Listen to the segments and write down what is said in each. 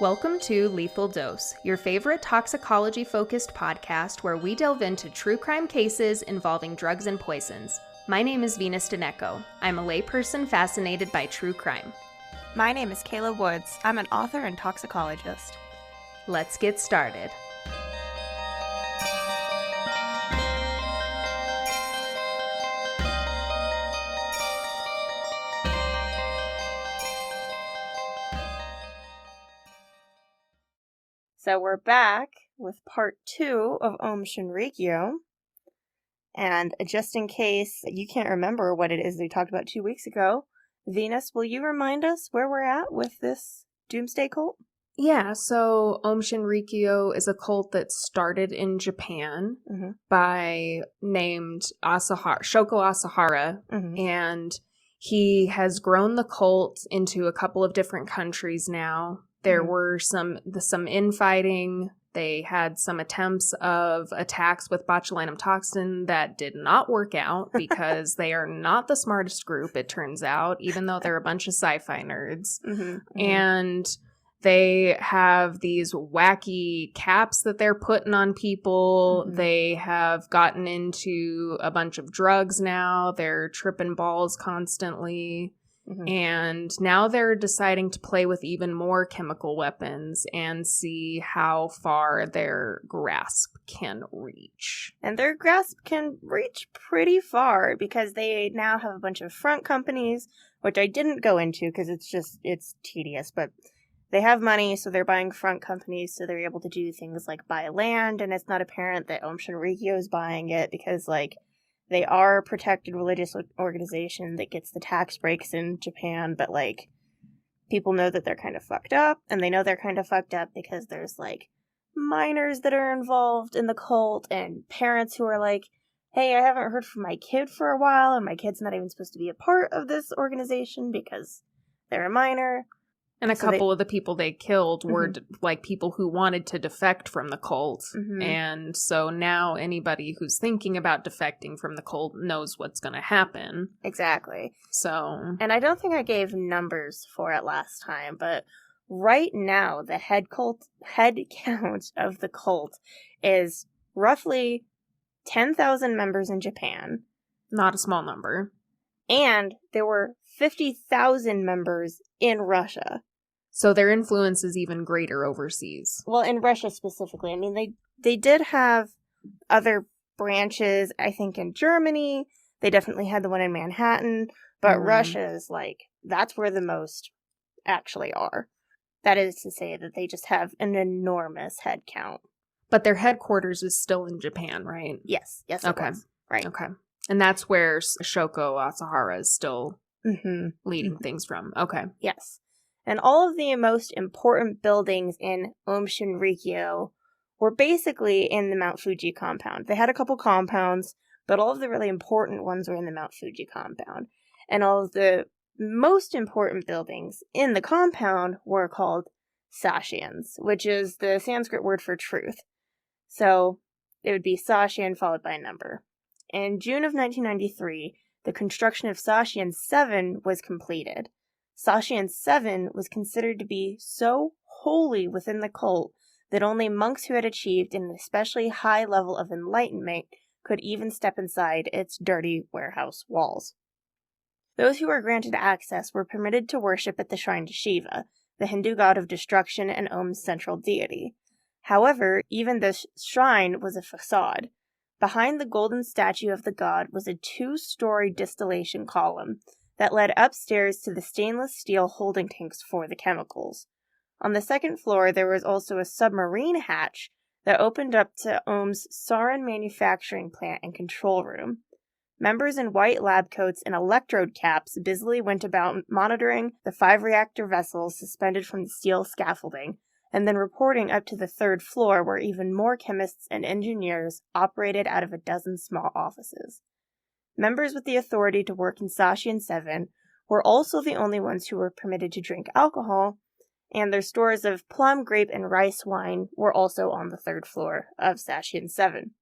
Welcome to Lethal Dose, your favorite toxicology-focused podcast where we delve into true crime cases involving drugs and poisons. My name is Venus Danecko. I'm a layperson fascinated by true crime. My name is Kayla Woods. I'm an author and toxicologist. Let's get started. So we're back with part 2 of Shinrikyo. And just in case you can't remember what it is we talked about 2 weeks ago, Venus, will you remind us where we're at with this doomsday cult? Yeah, so Shinrikyo is a cult that started in Japan by named Shoko Asahara, and he has grown the cult into a couple of different countries now. There were some infighting. They had some attempts of attacks with botulinum toxin that did not work out because they are not the smartest group, it turns out, even though they're a bunch of sci-fi nerds. And they have these wacky caps that they're putting on people. They have gotten into a bunch of drugs now. They're tripping balls constantly. And now they're deciding to play with even more chemical weapons and see how far their grasp can reach. And their grasp can reach pretty far because they now have a bunch of front companies, which I didn't go into because it's tedious, but they have money, so they're buying front companies, so they're able to do things like buy land, and it's not apparent that Shinrikyo is buying it because, they are a protected religious organization that gets the tax breaks in Japan, but, people know that they're kind of fucked up, and they know they're kind of fucked up because there's, minors that are involved in the cult, and parents who are like, hey, I haven't heard from my kid for a while, and my kid's not even supposed to be a part of this organization because they're a minor. And a couple of the people they killed were people who wanted to defect from the cult. And so now anybody who's thinking about defecting from the cult knows what's going to happen. Exactly. So. And I don't think I gave numbers for it last time, but right now the head count of the cult is roughly 10,000 members in Japan. Not a small number. And there were 50,000 members in Russia. So their influence is even greater overseas. Well, in Russia specifically. I mean, they did have other branches, I think, in Germany. They definitely had the one in Manhattan. But Russia is, that's where the most actually are. That is to say that they just have an enormous head count. But their headquarters is still in Japan, right? Yes. Yes, it was. Right. Okay. And that's where Shoko Asahara is still leading things from. Okay. Yes. And all of the most important buildings in Shinrikyo were basically in the Mount Fuji compound. They had a couple compounds, but all of the really important ones were in the Mount Fuji compound. And all of the most important buildings in the compound were called sashyans, which is the Sanskrit word for truth. So it would be sashyan followed by a number. In June of 1993, the construction of Sashyan 7 was completed. Sashyan 7 was considered to be so holy within the cult that only monks who had achieved an especially high level of enlightenment could even step inside its dirty warehouse walls. Those who were granted access were permitted to worship at the shrine to Shiva, the Hindu god of destruction and Om's central deity. However, even this shrine was a facade. Behind the golden statue of the god was a 2-story distillation column that led upstairs to the stainless steel holding tanks for the chemicals. On the second floor, there was also a submarine hatch that opened up to Om's sarin manufacturing plant and control room. Members in white lab coats and electrode caps busily went about monitoring the 5-reactor vessels suspended from the steel scaffolding, and then reporting up to the 3rd floor where even more chemists and engineers operated out of a dozen small offices. Members with the authority to work in Sashyan 7 were also the only ones who were permitted to drink alcohol, and their stores of plum, grape, and rice wine were also on the 3rd floor of Sashyan 7.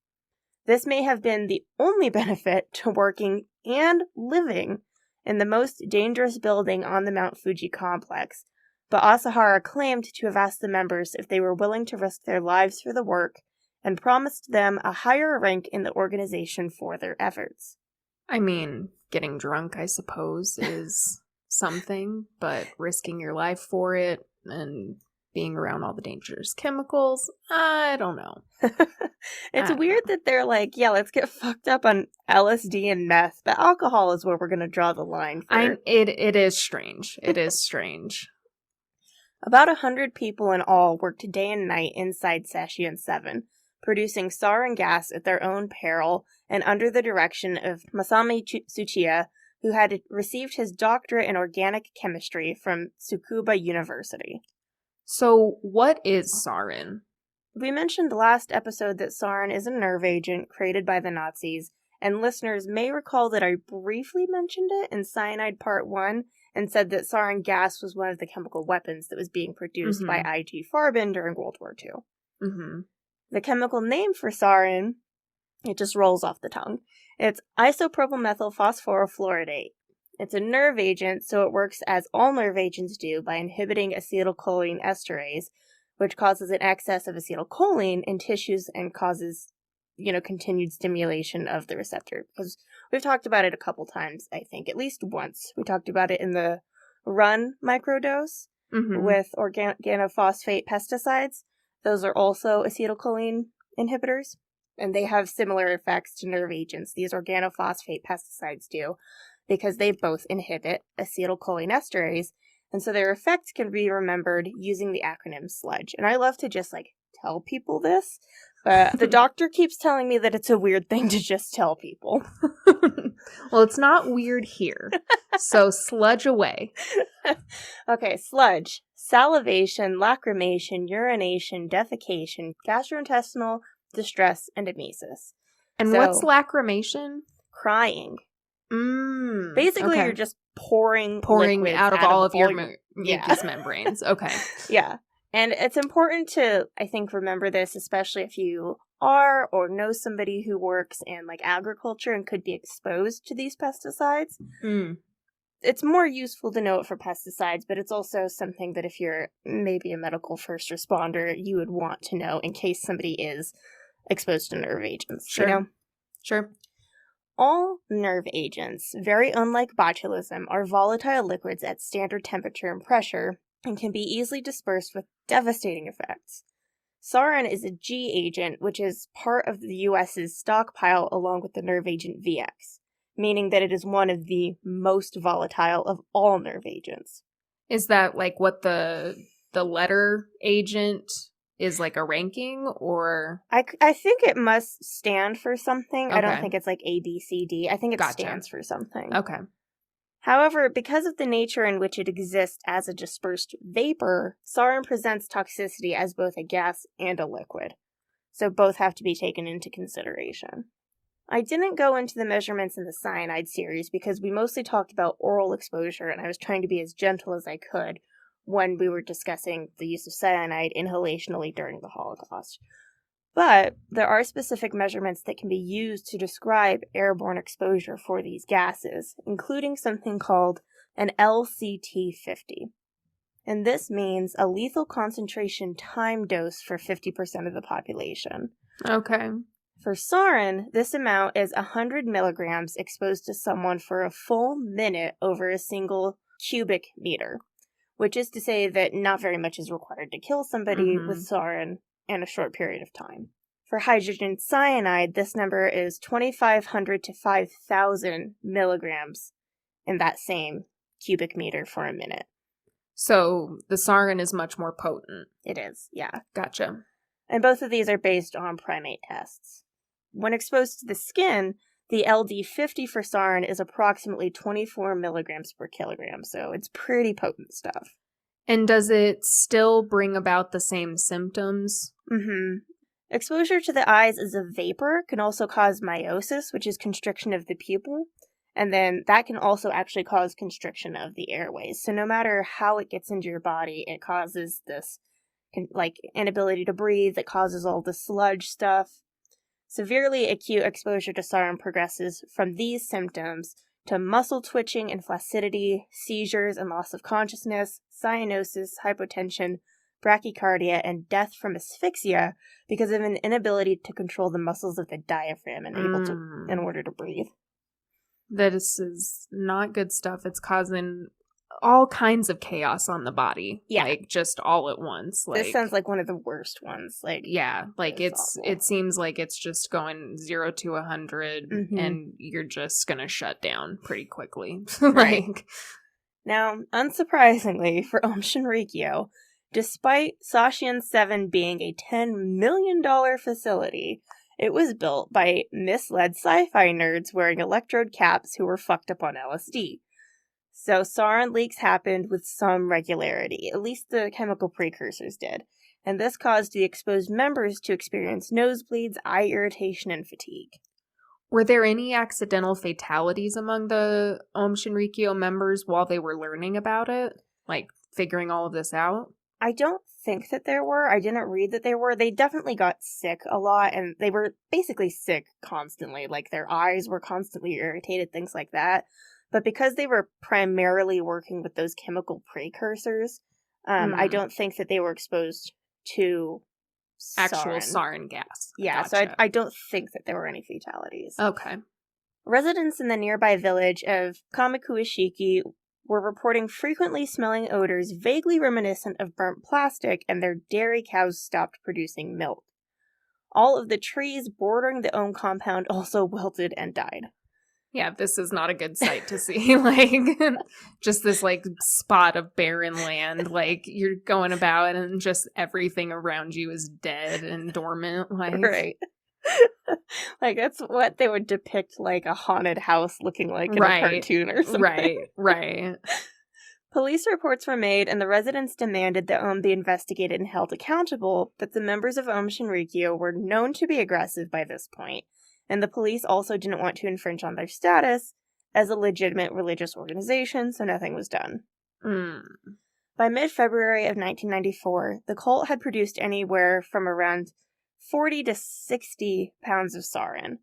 This may have been the only benefit to working and living in the most dangerous building on the Mount Fuji complex, but Asahara claimed to have asked the members if they were willing to risk their lives for the work and promised them a higher rank in the organization for their efforts. I mean, getting drunk, I suppose, is something, but risking your life for it and being around all the dangerous chemicals, I don't know. It's weird that they're like, yeah, let's get fucked up on LSD and meth, but alcohol is where we're going to draw the line. It is strange. It is strange. About 100 people in all worked day and night inside Session 7, producing sarin gas at their own peril and under the direction of Masami Tsuchiya, who had received his doctorate in organic chemistry from Tsukuba University. So, what is sarin? We mentioned last episode that sarin is a nerve agent created by the Nazis, and listeners may recall that I briefly mentioned it in Cyanide Part 1 and said that sarin gas was one of the chemical weapons that was being produced by I.G. Farben during World War II. Mm-hmm. The chemical name for sarin, it just rolls off the tongue. It's isopropyl phosphorofluoridate. It's a nerve agent, so it works as all nerve agents do by inhibiting acetylcholine esterase, which causes an excess of acetylcholine in tissues and causes, continued stimulation of the receptor. Because we've talked about it a couple times, I think, at least once. We talked about it in the Run microdose with organophosphate pesticides. Those are also acetylcholine inhibitors, and they have similar effects to nerve agents. These organophosphate pesticides do, because they both inhibit acetylcholine esterase, and so their effects can be remembered using the acronym SLUDGE. And I love to just, tell people this, but the doctor keeps telling me that it's a weird thing to just tell people. Well, it's not weird here, so sludge away. Okay, sludge. Salivation, lacrimation, urination, defecation, gastrointestinal distress, and emesis. And what's lacrimation? Crying. Basically, okay. You're just pouring out of all of your mucous membranes. Okay. Yeah. And it's important to, I think, remember this, especially if you are or know somebody who works in agriculture and could be exposed to these pesticides. It's more useful to know it for pesticides, but it's also something that if you're maybe a medical first responder, you would want to know in case somebody is exposed to nerve agents. Sure. Sure. All nerve agents, very unlike botulism, are volatile liquids at standard temperature and pressure and can be easily dispersed with devastating effects. Sarin is a G agent, which is part of the U.S.'s stockpile along with the nerve agent VX, meaning that it is one of the most volatile of all nerve agents. Is that what the letter agent is a ranking, or? I think it must stand for something. Okay. I don't think it's A, B, C, D. I think it stands for something. Okay. However, because of the nature in which it exists as a dispersed vapor, sarin presents toxicity as both a gas and a liquid. So both have to be taken into consideration. I didn't go into the measurements in the cyanide series because we mostly talked about oral exposure, and I was trying to be as gentle as I could when we were discussing the use of cyanide inhalationally during the Holocaust. But there are specific measurements that can be used to describe airborne exposure for these gases, including something called an LCT50. And this means a lethal concentration time dose for 50% of the population. Okay. For sarin, this amount is 100 milligrams exposed to someone for a full minute over a single cubic meter, which is to say that not very much is required to kill somebody with sarin in a short period of time. For hydrogen cyanide, this number is 2,500 to 5,000 milligrams in that same cubic meter for a minute. So the sarin is much more potent. It is, yeah. Gotcha. And both of these are based on primate tests. When exposed to the skin, the LD50 for sarin is approximately 24 milligrams per kilogram, so it's pretty potent stuff. And does it still bring about the same symptoms? Exposure to the eyes as a vapor can also cause miosis, which is constriction of the pupil, and then that can also actually cause constriction of the airways. So no matter how it gets into your body, it causes this inability to breathe, that causes all the sludge stuff. Severely acute exposure to sarin progresses from these symptoms to muscle twitching and flaccidity, seizures and loss of consciousness, cyanosis, hypotension, brachycardia, and death from asphyxia because of an inability to control the muscles of the diaphragm in order to breathe. This is not good stuff. It's causing all kinds of chaos on the body. Yeah. Like, just all at once. Like, this sounds like one of the worst ones. Like, yeah, like it awful. seems like it's just going 0 to 100 and you're just gonna shut down pretty quickly. Right. Now, unsurprisingly for Om Shinrikyo, despite Sashian 7 being a $10 million facility, it was built by misled sci-fi nerds wearing electrode caps who were fucked up on LSD. So sarin leaks happened with some regularity, at least the chemical precursors did, and this caused the exposed members to experience nosebleeds, eye irritation, and fatigue. Were there any accidental fatalities among the Om Shinrikyo members while they were learning about it? Like, figuring all of this out? I don't think that there were. I didn't read that there were. They definitely got sick a lot, and they were basically sick constantly. Like, their eyes were constantly irritated, things like that. But because they were primarily working with those chemical precursors, I don't think that they were exposed to actual sarin gas. Yeah, gotcha. So I don't think that there were any fatalities. Okay. Residents in the nearby village of Kamikuishiki were reporting frequently smelling odors vaguely reminiscent of burnt plastic, and their dairy cows stopped producing milk. All of the trees bordering the Om compound also wilted and died. Yeah, this is not a good sight to see. Like, just this, like, spot of barren land. Like, you're going about and just everything around you is dead and dormant. Like, right. Like, that's what they would depict, like, a haunted house looking like in a cartoon or something. Right. Police reports were made, and the residents demanded that Om be investigated and held accountable, but the members of Om Shinrikyo were known to be aggressive by this point, and the police also didn't want to infringe on their status as a legitimate religious organization, so nothing was done. By mid-February of 1994, the cult had produced anywhere from around 40 to 60 pounds of sarin.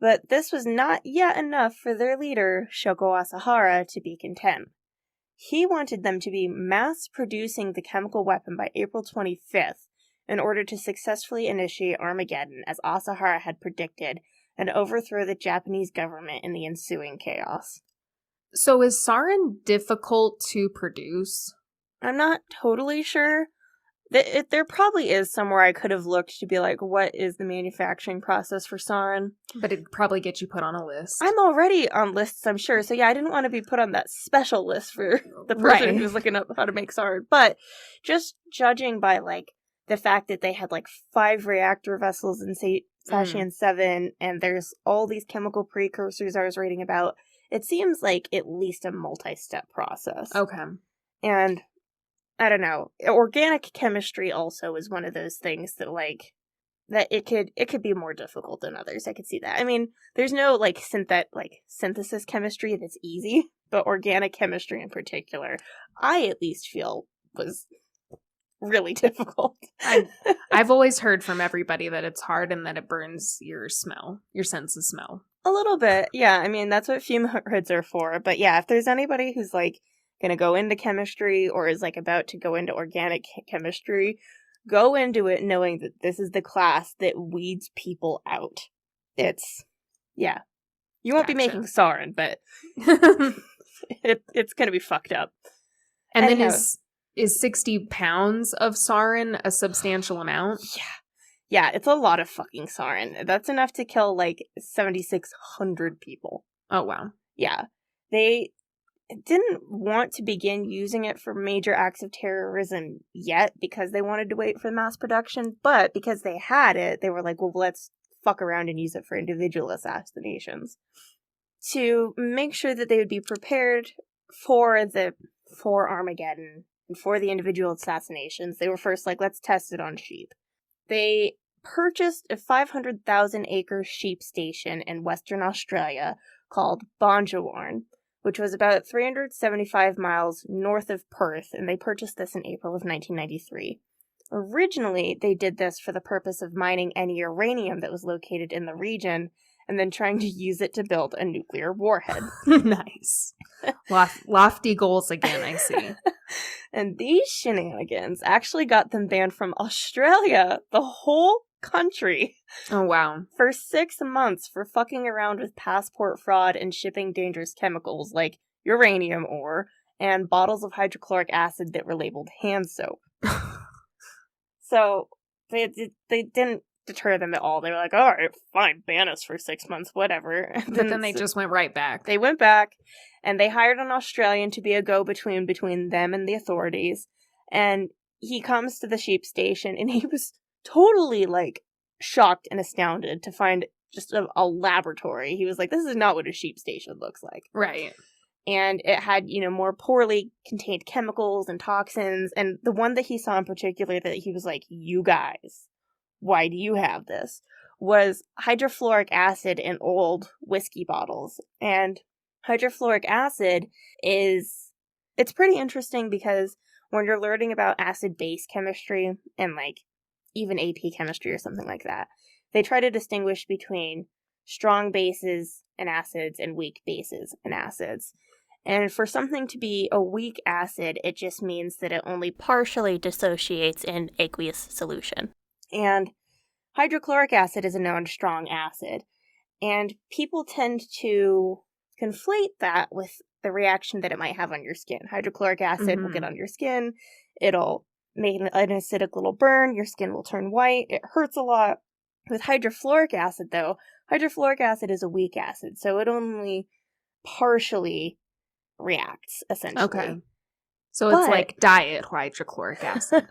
But this was not yet enough for their leader, Shoko Asahara, to be content. He wanted them to be mass-producing the chemical weapon by April 25th in order to successfully initiate Armageddon, as Asahara had predicted, and overthrow the Japanese government in the ensuing chaos. So is sarin difficult to produce? I'm not totally sure. There probably is somewhere I could have looked to be like, what is the manufacturing process for sarin? But it'd probably get you put on a list. I'm already on lists, I'm sure. So yeah, I didn't want to be put on that special list for the person who's looking up how to make sarin. But just judging by, like, the fact that they had, like, 5 reactor vessels in Sashian 7, and there's all these chemical precursors I was reading about, it seems like at least a multi-step process. Okay. And I don't know. Organic chemistry also is one of those things that, like, that it could be more difficult than others. I could see that. I mean, there's no, like, synthesis chemistry that's easy, but organic chemistry in particular, I at least feel was really difficult. I've always heard from everybody that it's hard and that it burns your sense of smell. A little bit, yeah. I mean, that's what fume hoods are for. But yeah, if there's anybody who's, like, gonna go into chemistry or is, like, about to go into organic chemistry, go into it knowing that this is the class that weeds people out. It's, yeah. You won't be making sarin, but it's gonna be fucked up. And anyhow, then is 60 pounds of sarin a substantial amount? Yeah, it's a lot of fucking sarin. That's enough to kill, like, 7,600 people. Oh, wow. Yeah. They didn't want to begin using it for major acts of terrorism yet because they wanted to wait for mass production, but because they had it, they were like, well, let's fuck around and use it for individual assassinations. To make sure that they would be prepared for Armageddon and for the individual assassinations, they were first like, let's test it on sheep. They purchased a 500,000-acre sheep station in Western Australia called Bonjawarn, which was about 375 miles north of Perth, and they purchased this in April of 1993. Originally, they did this for the purpose of mining any uranium that was located in the region, and then trying to use it to build a nuclear warhead. Nice. Lofty goals again, I see. And these shenanigans actually got them banned from Australia, the whole country. Oh, wow. For 6 months for fucking around with passport fraud and shipping dangerous chemicals like uranium ore and bottles of hydrochloric acid that were labeled hand soap. So they didn't deter them at all. They were like, all right, fine, ban us for 6 months, whatever. But then they just went right back. They went back, and they hired an Australian to be a go-between between them and the authorities. And he comes to the sheep station, and he was totally, like, shocked and astounded to find just a laboratory. He was like, this is not what a sheep station looks like. Right. And it had, more poorly contained chemicals and toxins. And the one that he saw in particular that he was like, you guys, why do you have this? Was hydrofluoric acid in old whiskey bottles. And hydrofluoric acid it's pretty interesting because when you're learning about acid-base chemistry and, like, even AP chemistry or something like that, they try to distinguish between strong bases and acids and weak bases and acids. And for something to be a weak acid, it just means that it only partially dissociates in aqueous solution. And hydrochloric acid is a known strong acid. And people tend to conflate that with the reaction that it might have on your skin. Hydrochloric acid will get on your skin. It'll make an acidic little burn. Your skin will turn white. It hurts a lot. With hydrofluoric acid, though, hydrofluoric acid is a weak acid, so it only partially reacts, essentially. Okay. So it's like diet hydrochloric acid.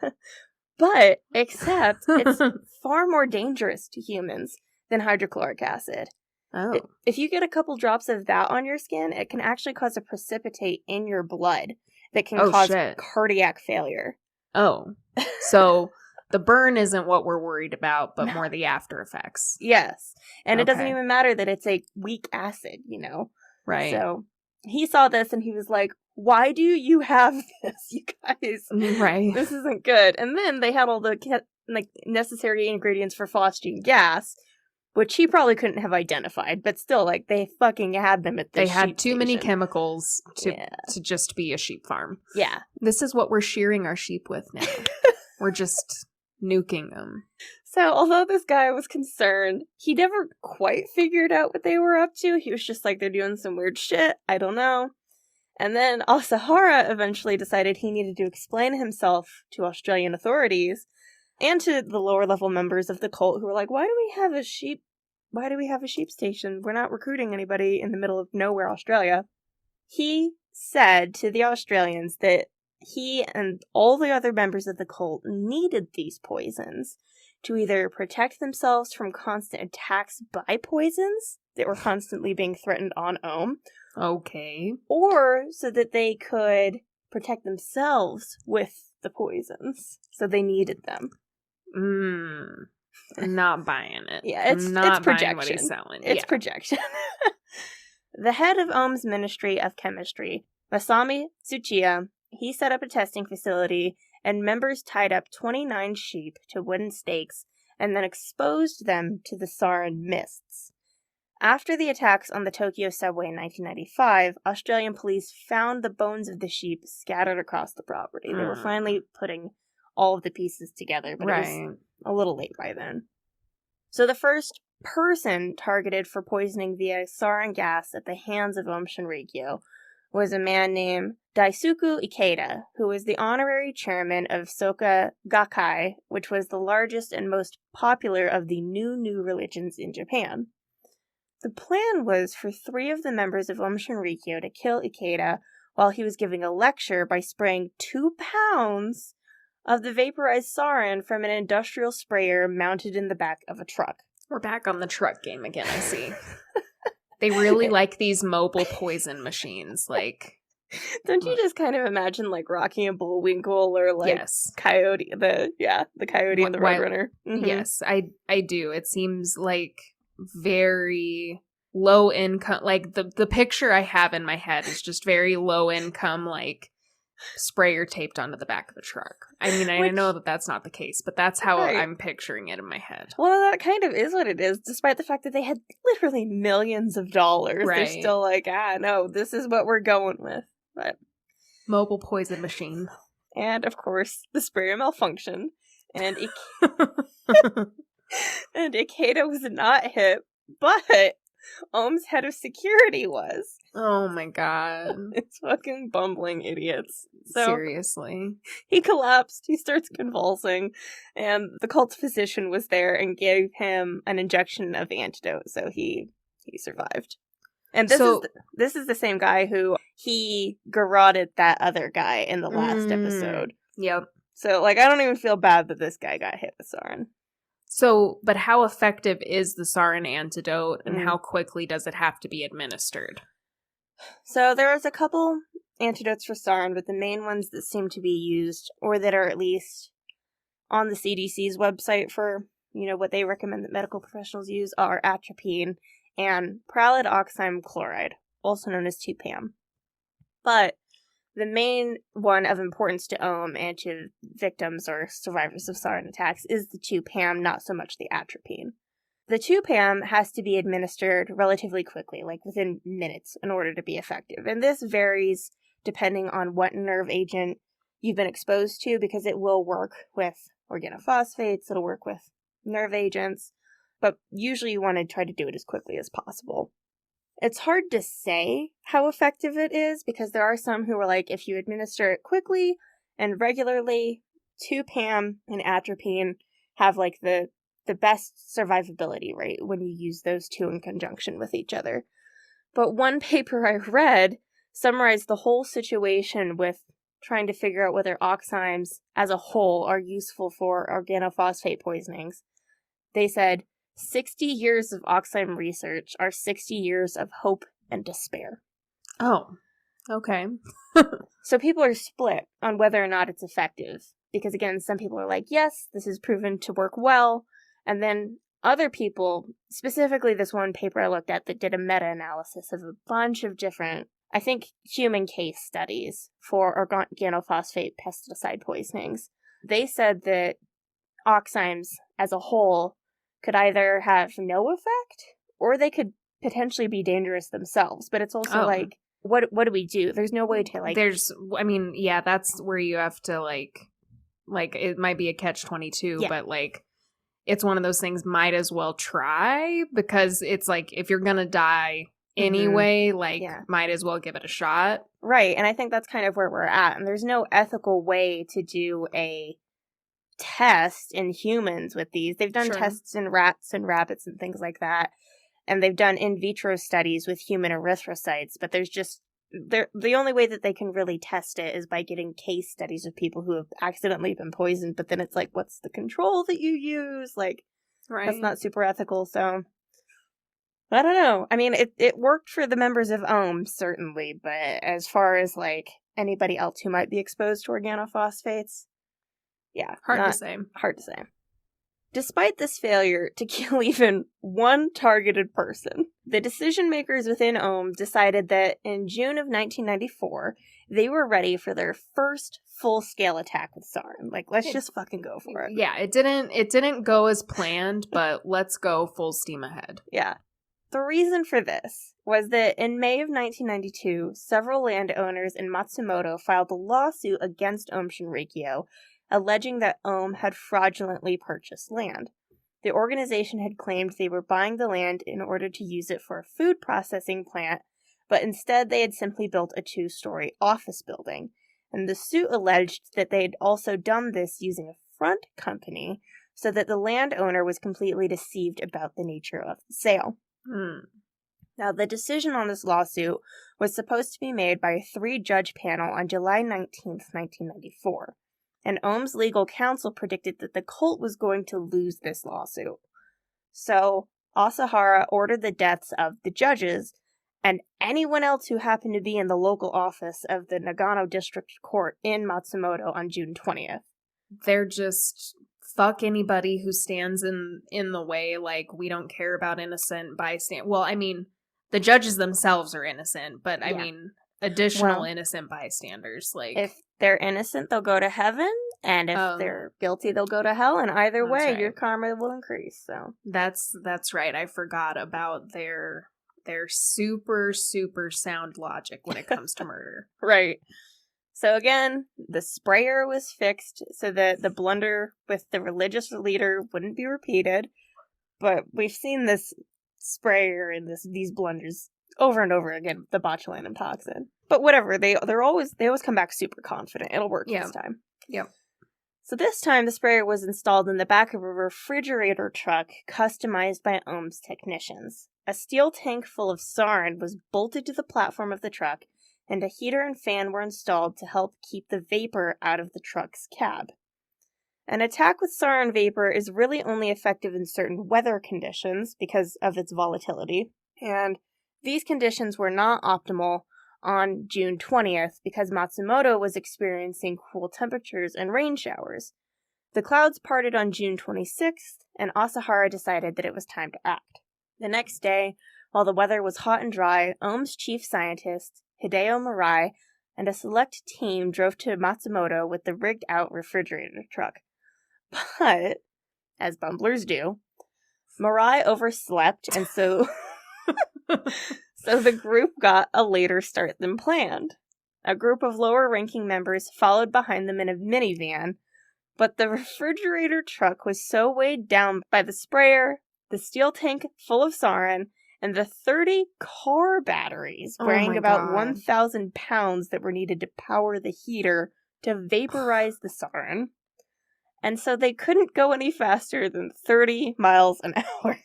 But, except, it's far more dangerous to humans than hydrochloric acid. Oh. If you get a couple drops of that on your skin, it can actually cause a precipitate in your blood that can cause cardiac failure. Oh. So the burn isn't what we're worried about, but more the after effects. Yes. And it doesn't even matter that it's a weak acid, Right. So he saw this and he was like, why do you have this, you guys? Right. This isn't good. And then they had all the necessary ingredients for phosgene gas, which he probably couldn't have identified, but still, they fucking had them at the sheep They had too many station. chemicals to just be a sheep farm. Yeah. This is what we're shearing our sheep with now. We're just nuking them. So, although this guy was concerned, he never quite figured out what they were up to. He was just like, they're doing some weird shit. I don't know. And then Asahara eventually decided he needed to explain himself to Australian authorities and to the lower level members of the cult who were like, why do we have a sheep station? We're not recruiting anybody in the middle of nowhere, Australia. He said to the Australians that he and all the other members of the cult needed these poisons to either protect themselves from constant attacks by poisons that were constantly being threatened on Ohm. Okay. Or so that they could protect themselves with the poisons. So they needed them. Not buying it. Yeah, it's projection. Buying what he's selling. It's projection. The head of Ohm's Ministry of Chemistry, Masami Tsuchiya, he set up a testing facility, and members tied up 29 sheep to wooden stakes and then exposed them to the sarin mists. After the attacks on the Tokyo subway in 1995, Australian police found the bones of the sheep scattered across the property. They were finally putting all of the pieces together, but it was a little late by then. So the first person targeted for poisoning via sarin gas at the hands of Aum Shinrikyo was a man named Daisuke Ikeda, who was the honorary chairman of Soka Gakkai, which was the largest and most popular of the new religions in Japan. The plan was for 3 of the members of Aum Shinrikyo to kill Ikeda while he was giving a lecture by spraying 2 pounds of the vaporized sarin from an industrial sprayer mounted in the back of a truck. We're back on the truck game again, I see. They really like these mobile poison machines, Don't you just kind of imagine, Rocky and Bullwinkle or, Coyote, the Coyote and the Roadrunner? Mm-hmm. Yes, I do. It seems very low income, the picture I have in my head is just very low income, sprayer taped onto the back of the truck. I mean, I know that that's not the case, but that's how I'm picturing it in my head. Well, that kind of is what it is, despite the fact that they had literally millions of dollars. Right. They're still like, no, this is what we're going with. But mobile poison machine. And, of course, the sprayer malfunctioned, and and Ikeda was not hit, but Ohm's head of security was. Oh my god. It's fucking bumbling idiots. So seriously. He collapsed, he starts convulsing, and the cult physician was there and gave him an injection of the antidote, so he survived. And this is the same guy who he garroted that other guy in the last episode. Yep. So, I don't even feel bad that this guy got hit with sarin. So, but how effective is the sarin antidote, and how quickly does it have to be administered? So, there's a couple antidotes for sarin, but the main ones that seem to be used, or that are at least on the CDC's website for, what they recommend that medical professionals use, are atropine and pyrrolidoxime chloride, also known as 2-PAM. But the main one of importance to Ohm and to victims or survivors of sarin attacks is the 2-PAM, not so much the atropine. The 2-PAM has to be administered relatively quickly, within minutes, in order to be effective. And this varies depending on what nerve agent you've been exposed to, because it will work with organophosphates, it'll work with nerve agents, but usually you want to try to do it as quickly as possible. It's hard to say how effective it is, because there are some who are like, if you administer it quickly and regularly, 2-PAM and atropine have the best survivability rate when you use those two in conjunction with each other. But one paper I read summarized the whole situation with trying to figure out whether oximes as a whole are useful for organophosphate poisonings. They said, 60 years of oxime research are 60 years of hope and despair. Oh, okay. So people are split on whether or not it's effective. Because again, some people are like, yes, this is proven to work well. And then other people, specifically this one paper I looked at that did a meta-analysis of a bunch of different, I think, human case studies for organophosphate pesticide poisonings. They said that oximes as a whole could either have no effect, or they could potentially be dangerous themselves. But it's also what do we do? There's no way to that's where you have to it might be a catch-22, but it's one of those things, might as well try, because it's if you're gonna die anyway, might as well give it a shot. Right, and I think that's kind of where we're at. And there's no ethical way to do a test in humans with these. They've done tests in rats and rabbits and things like that, and they've done in vitro studies with human erythrocytes, but there's just the only way that they can really test it is by getting case studies of people who have accidentally been poisoned, but then it's what's the control that you use? That's not super ethical, so I don't know. I mean, it worked for the members of Ohm, certainly, but as far as anybody else who might be exposed to organophosphates, hard to say. Despite this failure to kill even one targeted person, the decision makers within Ohm decided that in June of 1994, they were ready for their first full-scale attack with sarin. Let's just fucking go for it. Yeah, it didn't go as planned, but let's go full steam ahead. Yeah. The reason for this was that in May of 1992, several landowners in Matsumoto filed a lawsuit against Ohm Shinrikyo, alleging that Ohm had fraudulently purchased land. The organization had claimed they were buying the land in order to use it for a food processing plant, but instead they had simply built a 2-story office building. And the suit alleged that they had also done this using a front company, so that the landowner was completely deceived about the nature of the sale. Now, the decision on this lawsuit was supposed to be made by a 3-judge panel on July 19th, 1994. And Ohm's legal counsel predicted that the cult was going to lose this lawsuit. So, Asahara ordered the deaths of the judges and anyone else who happened to be in the local office of the Nagano District Court in Matsumoto on June 20th. They're just, fuck anybody who stands in the way, we don't care about innocent bystanders. Well, I mean, the judges themselves are innocent, but I mean, additional innocent bystanders, they're innocent, they'll go to heaven, and if they're guilty, they'll go to hell, and either way, your karma will increase, so. That's right. I forgot about their super, super sound logic when it comes to murder. Right. So again, the sprayer was fixed so that the blunder with the religious leader wouldn't be repeated, but we've seen this sprayer and these blunders over and over again, the botulinum toxin. But whatever, they always come back super confident. It'll work this time. Yep. So this time, the sprayer was installed in the back of a refrigerator truck customized by OHM's technicians. A steel tank full of sarin was bolted to the platform of the truck, and a heater and fan were installed to help keep the vapor out of the truck's cab. An attack with sarin vapor is really only effective in certain weather conditions because of its volatility, and these conditions were not optimal on June 20th because Matsumoto was experiencing cool temperatures and rain showers. The clouds parted on June 26th, and Asahara decided that it was time to act. The next day, while the weather was hot and dry, OHM's chief scientist, Hideo Mirai, and a select team drove to Matsumoto with the rigged-out refrigerator truck. But, as bumblers do, Mirai overslept, and so the group got a later start than planned. A group of lower-ranking members followed behind them in a minivan, but the refrigerator truck was so weighed down by the sprayer, the steel tank full of sarin, and the 30 car batteries weighing about 1,000 pounds that were needed to power the heater to vaporize the sarin. And so they couldn't go any faster than 30 miles an hour.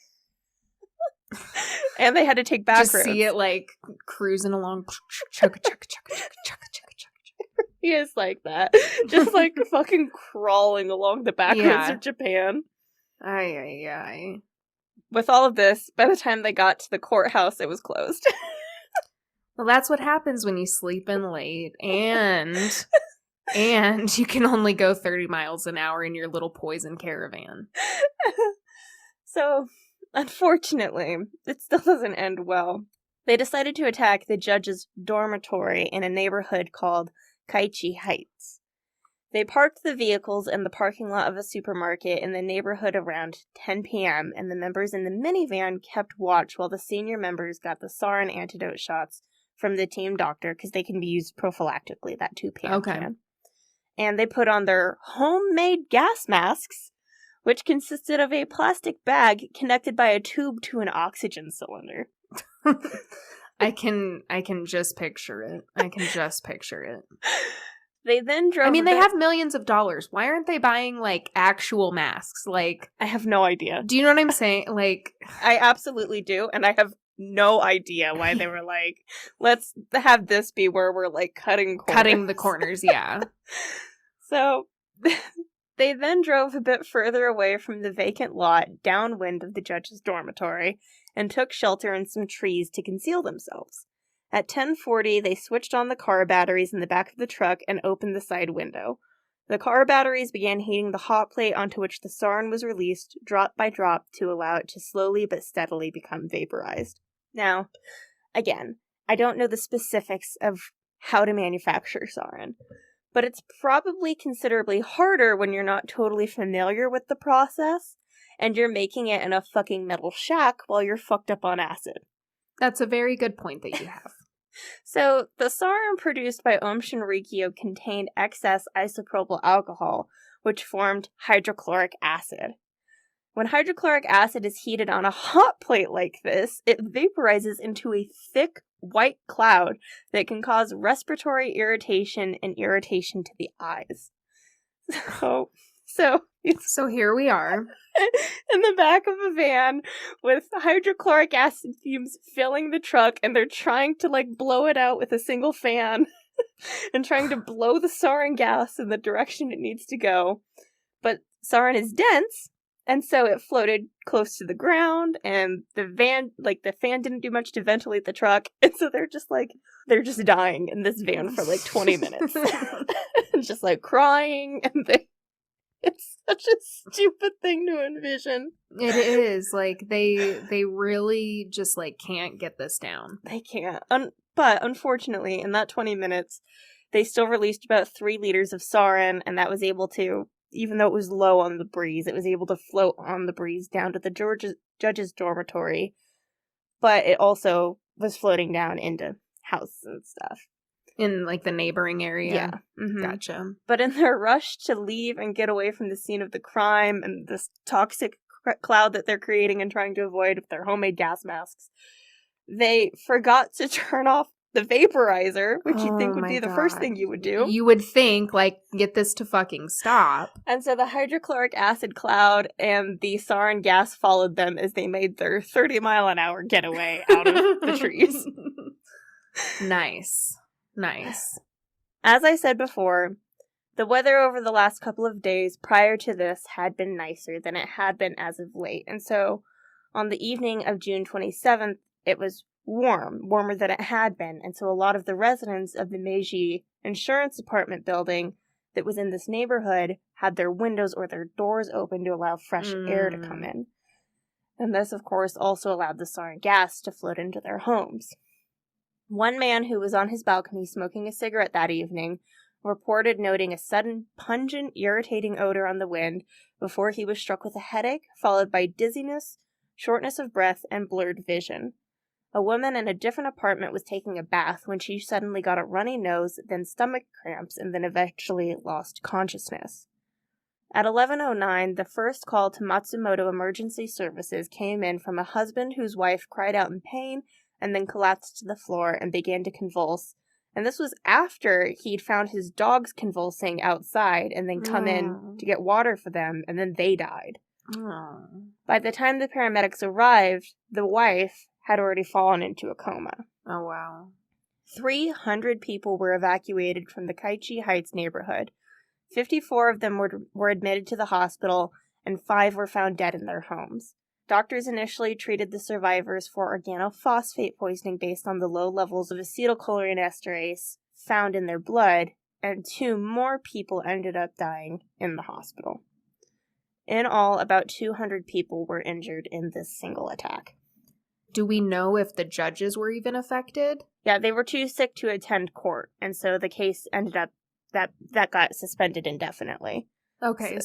And they had to take back roads. Just see it, like, cruising along. Chugga, chugga, chugga, chugga, chugga, chugga, chugga. He is like that. Just, like, fucking crawling along the back roads of Japan. Ay. With all of this, by the time they got to the courthouse, it was closed. Well, that's what happens when you sleep in late, and you can only go 30 miles an hour in your little poison caravan. So, unfortunately, it still doesn't end well. They decided to attack the judge's dormitory in a neighborhood called Kaichi Heights. They parked the vehicles in the parking lot of a supermarket in the neighborhood around 10 p.m., and the members in the minivan kept watch while the senior members got the sarin antidote shots from the team doctor, because they can be used prophylactically, that 2 p.m. can. And they put on their homemade gas masks, which consisted of a plastic bag connected by a tube to an oxygen cylinder. I can just picture it. They then drove... I mean, they have millions of dollars. Why aren't they buying, like, actual masks? Like... I have no idea. Do you know what I'm saying? Like... I absolutely do, and I have no idea why they were like, let's have this be where we're, like, cutting the corners, yeah. So, they then drove a bit further away from the vacant lot, downwind of the judge's dormitory, and took shelter in some trees to conceal themselves. At 10:40, they switched on the car batteries in the back of the truck and opened the side window. The car batteries began heating the hot plate onto which the sarin was released, drop by drop, to allow it to slowly but steadily become vaporized. Now, again, I don't know the specifics of how to manufacture sarin, but it's probably considerably harder when you're not totally familiar with the process, and you're making it in a fucking metal shack while you're fucked up on acid. That's a very good point that you have. So, the sarin produced by OHM Shinrikyo contained excess isopropyl alcohol, which formed hydrochloric acid. When hydrochloric acid is heated on a hot plate like this, it vaporizes into a thick white cloud that can cause respiratory irritation and irritation to the eyes. So here we are. In the back of a van with hydrochloric acid fumes filling the truck, and they're trying to, like, blow it out with a single fan and trying to blow the sarin gas in the direction it needs to go. But sarin is dense, and so it floated close to the ground, and the fan didn't do much to ventilate the truck, and so they're just dying in this van for, like, 20 minutes. Just, like, crying, and it's such a stupid thing to envision. It is. Like, they really just, like, can't get this down. They can't. But, unfortunately, in that 20 minutes, They still released about 3 liters of sarin, and that was able to, even though it was low on the breeze, it was able to float on the breeze down to the judge's dormitory. But it also was floating down into houses and stuff. In, like, the neighboring area? Yeah. Mm-hmm. Gotcha. But in their rush to leave and get away from the scene of the crime and this toxic cloud that they're creating and trying to avoid with their homemade gas masks, they forgot to turn off the vaporizer, which you'd think would be the first thing you would do. You would think, like, get this to fucking stop. And so the hydrochloric acid cloud and the sarin gas followed them as they made their 30-mile-an-hour getaway out of the trees. Nice. As I said before, the weather over the last couple of days prior to this had been nicer than it had been as of late. And so on the evening of June 27th, it was warmer than it had been. And so a lot of the residents of the Meiji Insurance Department building that was in this neighborhood had their windows or their doors open to allow fresh air to come in. And this, of course, also allowed the sarin gas to float into their homes. One man who was on his balcony smoking a cigarette that evening reported noting a sudden, pungent, irritating odor on the wind before he was struck with a headache, followed by dizziness, shortness of breath, and blurred vision. A woman in a different apartment was taking a bath when she suddenly got a runny nose, then stomach cramps, and then eventually lost consciousness. At 11:09, the first call to Matsumoto Emergency Services came in from a husband whose wife cried out in pain and then collapsed to the floor and began to convulse. And this was after he'd found his dogs convulsing outside and then come in to get water for them, and then they died. By the time the paramedics arrived, the wife had already fallen into a coma. Oh, wow. 300 people were evacuated from the Kaichi Heights neighborhood. 54 of them were admitted to the hospital, and 5 were found dead in their homes. Doctors initially treated the survivors for organophosphate poisoning based on the low levels of acetylcholinesterase found in their blood, and 2 more people ended up dying in the hospital. In all, about 200 people were injured in this single attack. Do we know if the judges were even affected? Yeah, they were too sick to attend court, and so the case ended up that got suspended indefinitely. Okay,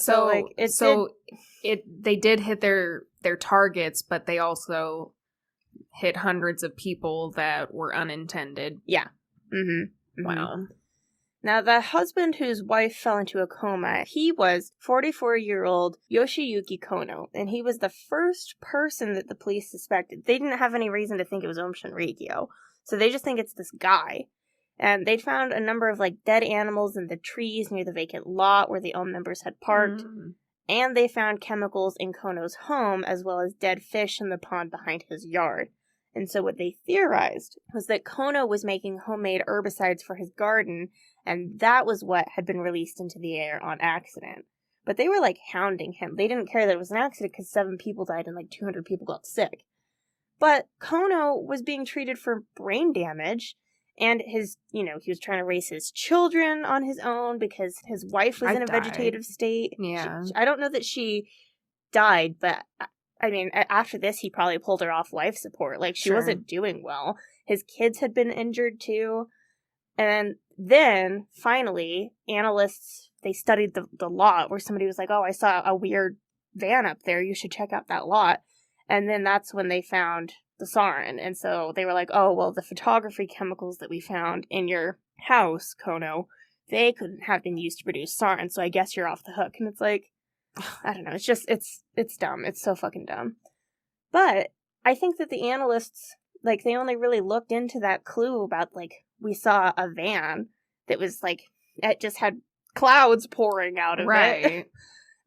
they did hit their targets, but they also hit hundreds of people that were unintended. Yeah. Mm-hmm. Wow. Now, the husband whose wife fell into a coma, he was 44-year-old Yoshiyuki Kono, and he was the first person that the police suspected. They didn't have any reason to think it was Shinrikyo, so they just think it's this guy. And they'd found a number of, dead animals in the trees near the vacant lot where the Ohm members had parked. And they found chemicals in Kono's home, as well as dead fish in the pond behind his yard. And so what they theorized was that Kono was making homemade herbicides for his garden, and that was what had been released into the air on accident. But they were, hounding him. They didn't care that it was an accident because 7 people died and, 200 people got sick. But Kono was being treated for brain damage. And he was trying to raise his children on his own because his wife was in a vegetative state. Yeah. I don't know that she died, but I mean, after this, he probably pulled her off life support. She wasn't doing well. His kids had been injured too. And then, finally, analysts, they studied the lot where somebody was like, oh, I saw a weird van up there. You should check out that lot. And then that's when they found the sarin. And so they were like, oh, well, the photography chemicals that we found in your house, Kono, they couldn't have been used to produce sarin, so I guess you're off the hook. And it's I don't know, it's dumb. It's so fucking dumb. But I think that the analysts, they only really looked into that clue about, we saw a van that was, it just had clouds pouring out of it.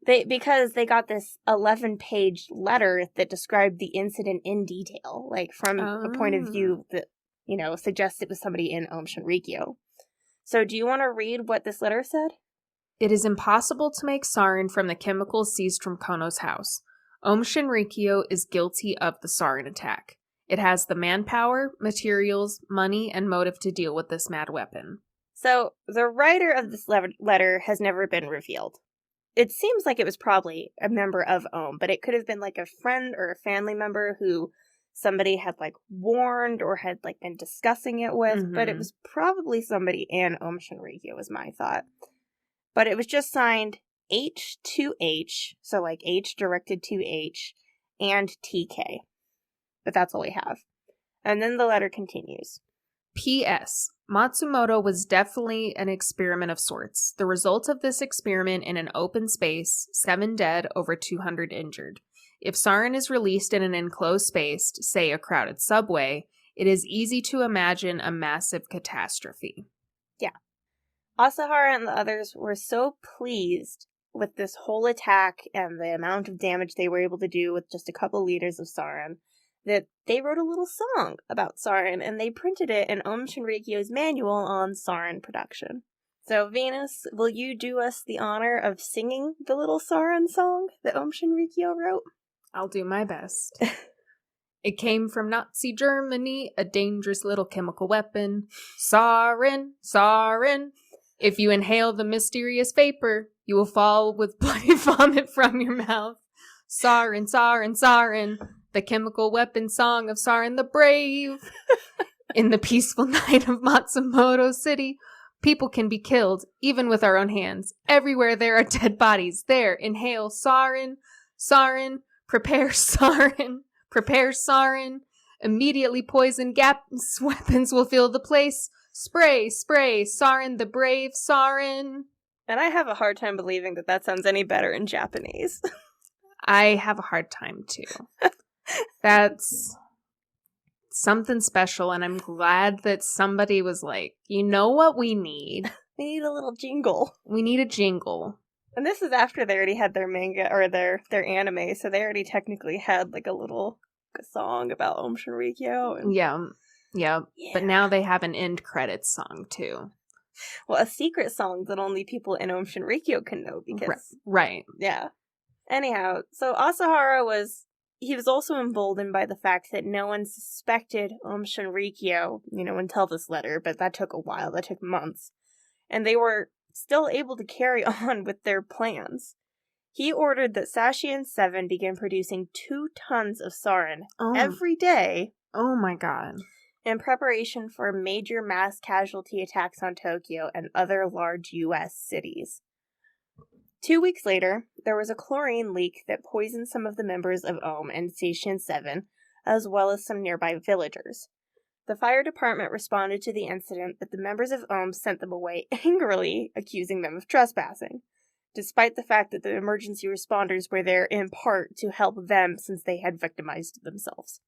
Because they got this 11-page letter that described the incident in detail, from a point of view that, suggests it was somebody in Shinrikyo. So do you want to read what this letter said? It is impossible to make sarin from the chemicals seized from Kono's house. Shinrikyo is guilty of the sarin attack. It has the manpower, materials, money, and motive to deal with this mad weapon. So the writer of this letter has never been revealed. It seems like it was probably a member of Ohm, but it could have been a friend or a family member who somebody had, like, warned or had, like, been discussing it with, but it was probably somebody in Aum Shinrikyo, was my thought. But it was just signed H to H, so, like, H directed to H, and TK. But that's all we have. And then the letter continues. P.S. Matsumoto was definitely an experiment of sorts. The result of this experiment in an open space, 7 dead, over 200 injured. If sarin is released in an enclosed space, say a crowded subway, it is easy to imagine a massive catastrophe. Yeah. Asahara and the others were so pleased with this whole attack and the amount of damage they were able to do with just a couple liters of sarin that they wrote a little song about sarin, and they printed it in Aum Shinrikyo's manual on sarin production. So, Venus, will you do us the honor of singing the little sarin song that Aum Shinrikyo wrote? I'll do my best. It came from Nazi Germany, a dangerous little chemical weapon. Sarin, sarin. If you inhale the mysterious vapor, you will fall with bloody vomit from your mouth. Sarin, sarin, sarin. The chemical weapon song of Sarin the Brave. In the peaceful night of Matsumoto City, people can be killed, even with our own hands. Everywhere there are dead bodies. There, inhale sarin, sarin, prepare sarin, prepare sarin. Immediately poison gas weapons will fill the place. Spray, spray, Sarin the Brave, sarin. And I have a hard time believing that sounds any better in Japanese. I have a hard time, too. That's something special, and I'm glad that somebody was like, you know what we need? We need a little jingle. We need a jingle. And this is after they already had their manga, or their anime, so they already technically had, like, a song about Aum Shinrikyo. And... Yeah. But now they have an end credits song, too. Well, a secret song that only people in Aum Shinrikyo can know, because... Right. Yeah. Anyhow, so Asahara was also emboldened by the fact that no one suspected Aum Shinrikyo, until this letter, but that took a while, that took months. And they were still able to carry on with their plans. He ordered that Sashien 7 begin producing 2 tons of sarin every day. Oh my god. In preparation for major mass casualty attacks on Tokyo and other large U.S. cities. 2 weeks later, there was a chlorine leak that poisoned some of the members of Aum and Station 7, as well as some nearby villagers. The fire department responded to the incident, but the members of Aum sent them away angrily, accusing them of trespassing, despite the fact that the emergency responders were there in part to help them since they had victimized themselves.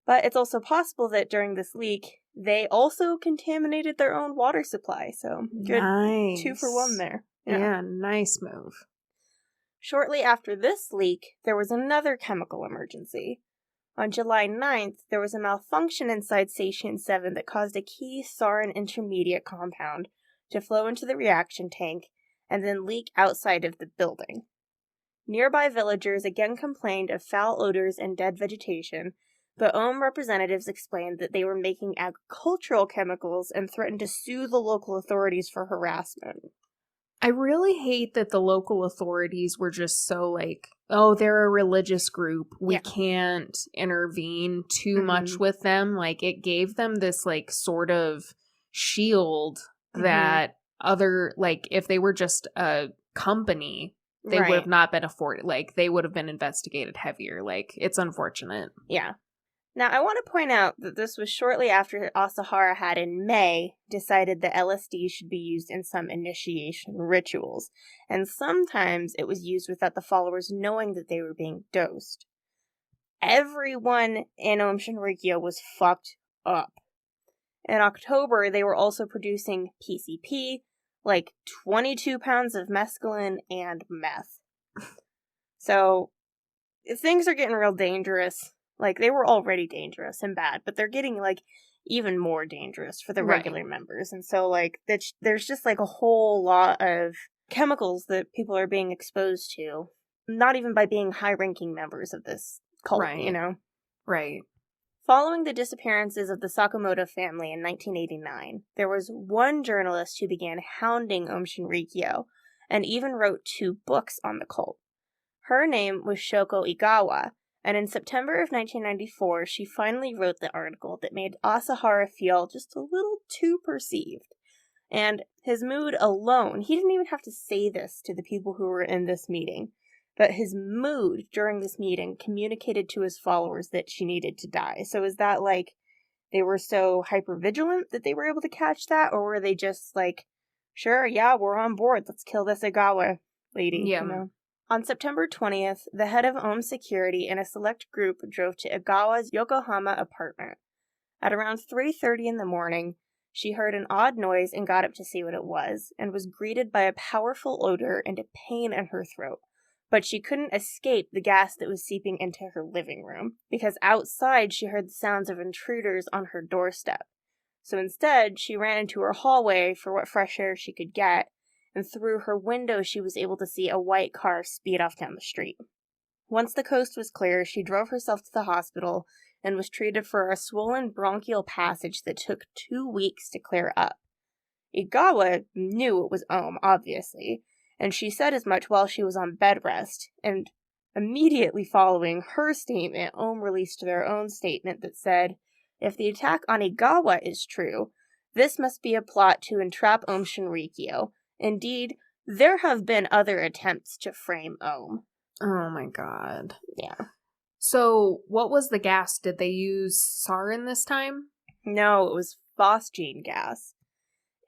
But it's also possible that during this leak, they also contaminated their own water supply, so good. Nice. 2 for 1 there. Yeah, nice move. Shortly after this leak, there was another chemical emergency. On July 9th, there was a malfunction inside Station 7 that caused a key sarin intermediate compound to flow into the reaction tank and then leak outside of the building. Nearby villagers again complained of foul odors and dead vegetation, but Aum representatives explained that they were making agricultural chemicals and threatened to sue the local authorities for harassment. I really hate that the local authorities were just so like, oh, they're a religious group. We can't intervene too much with them. Like, it gave them this, like, sort of shield that other, like, if they were just a company, they would have not been afforded. Like, they would have been investigated heavier. Like, it's unfortunate. Yeah. Now, I want to point out that this was shortly after Asahara had, in May, decided that LSD should be used in some initiation rituals, and sometimes it was used without the followers knowing that they were being dosed. Everyone in Aum Shinrikyo was fucked up. In October, they were also producing PCP, like 22 pounds of mescaline, and meth. So, things are getting real dangerous. Like, they were already dangerous and bad, but they're getting, like, even more dangerous for the regular members. And so, like, there's just, like, a whole lot of chemicals that people are being exposed to, not even by being high-ranking members of this cult, Right. Following the disappearances of the Sakamoto family in 1989, there was one journalist who began hounding Aum Shinrikyo, and even wrote 2 books on the cult. Her name was Shoko Igawa, And in September of 1994, she finally wrote the article that made Asahara feel just a little too perceived. And his mood alone, he didn't even have to say this to the people who were in this meeting, but his mood during this meeting communicated to his followers that she needed to die. So is that like they were so hypervigilant that they were able to catch that? Or were they just like, sure, yeah, we're on board. Let's kill this Egawa lady, Yeah. you know? On September 20th, the head of Ohm Security and a select group drove to Egawa's Yokohama apartment. At around 3:30 in the morning, she heard an odd noise and got up to see what it was, and was greeted by a powerful odor and a pain in her throat. But she couldn't escape the gas that was seeping into her living room, because outside she heard the sounds of intruders on her doorstep. So instead, she ran into her hallway for what fresh air she could get, and through her window she was able to see a white car speed off down the street. Once the coast was clear, she drove herself to the hospital and was treated for a swollen bronchial passage that took 2 weeks to clear up. Egawa knew it was Ohm, obviously, and she said as much while she was on bed rest, and immediately following her statement, Ohm released their own statement that said, "If the attack on Egawa is true, this must be a plot to entrap Ohm Shinrikyo. Indeed, there have been other attempts to frame Ohm." Oh my god. Yeah. So, what was the gas? Did they use sarin this time? No, it was phosgene gas.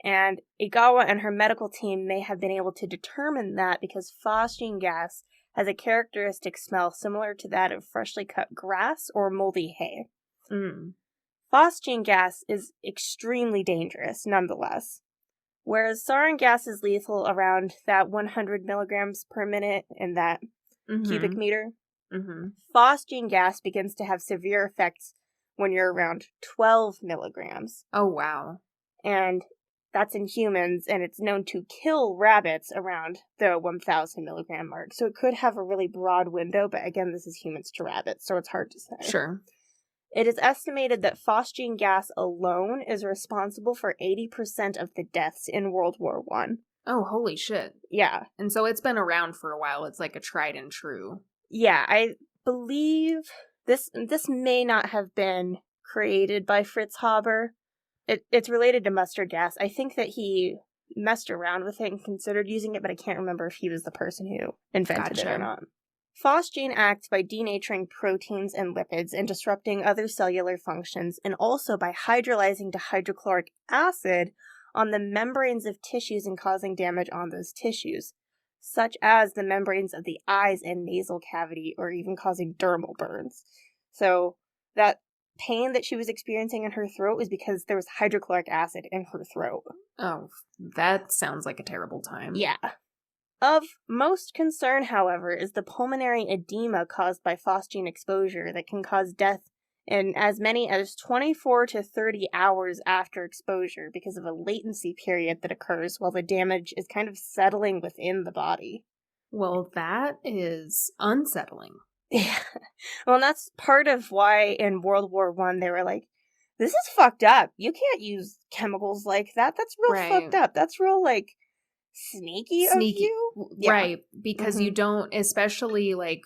And Egawa and her medical team may have been able to determine that because phosgene gas has a characteristic smell similar to that of freshly cut grass or moldy hay. Phosgene gas is extremely dangerous, nonetheless. Whereas sarin gas is lethal around that 100 milligrams per minute in that cubic meter, phosgene gas begins to have severe effects when you're around 12 milligrams. Oh, wow. And that's in humans, and it's known to kill rabbits around the 1,000 milligram mark. So it could have a really broad window, but again, this is humans to rabbits, so it's hard to say. Sure. It is estimated that phosgene gas alone is responsible for 80% of the deaths in World War I. Oh, holy shit. Yeah. And so it's been around for a while. It's like a tried and true. Yeah, I believe this may not have been created by Fritz Haber. It's related to mustard gas. I think that he messed around with it and considered using it, but I can't remember if he was the person who invented it or not. Phosgene acts by denaturing proteins and lipids and disrupting other cellular functions, and also by hydrolyzing to hydrochloric acid on the membranes of tissues and causing damage on those tissues, such as the membranes of the eyes and nasal cavity, or even causing dermal burns. So that pain that she was experiencing in her throat was because there was hydrochloric acid in her throat. Oh, that sounds like a terrible time. Yeah. Of most concern, however, is the pulmonary edema caused by phosgene exposure that can cause death in as many as 24 to 30 hours after exposure because of a latency period that occurs while the damage is kind of settling within the body. Well, that is unsettling. Yeah. Well, and that's part of why in World War I they were like, this is fucked up. You can't use chemicals like that. That's real fucked up. That's real, like, sneaky of you. Yeah. Right. Because you don't, especially, like,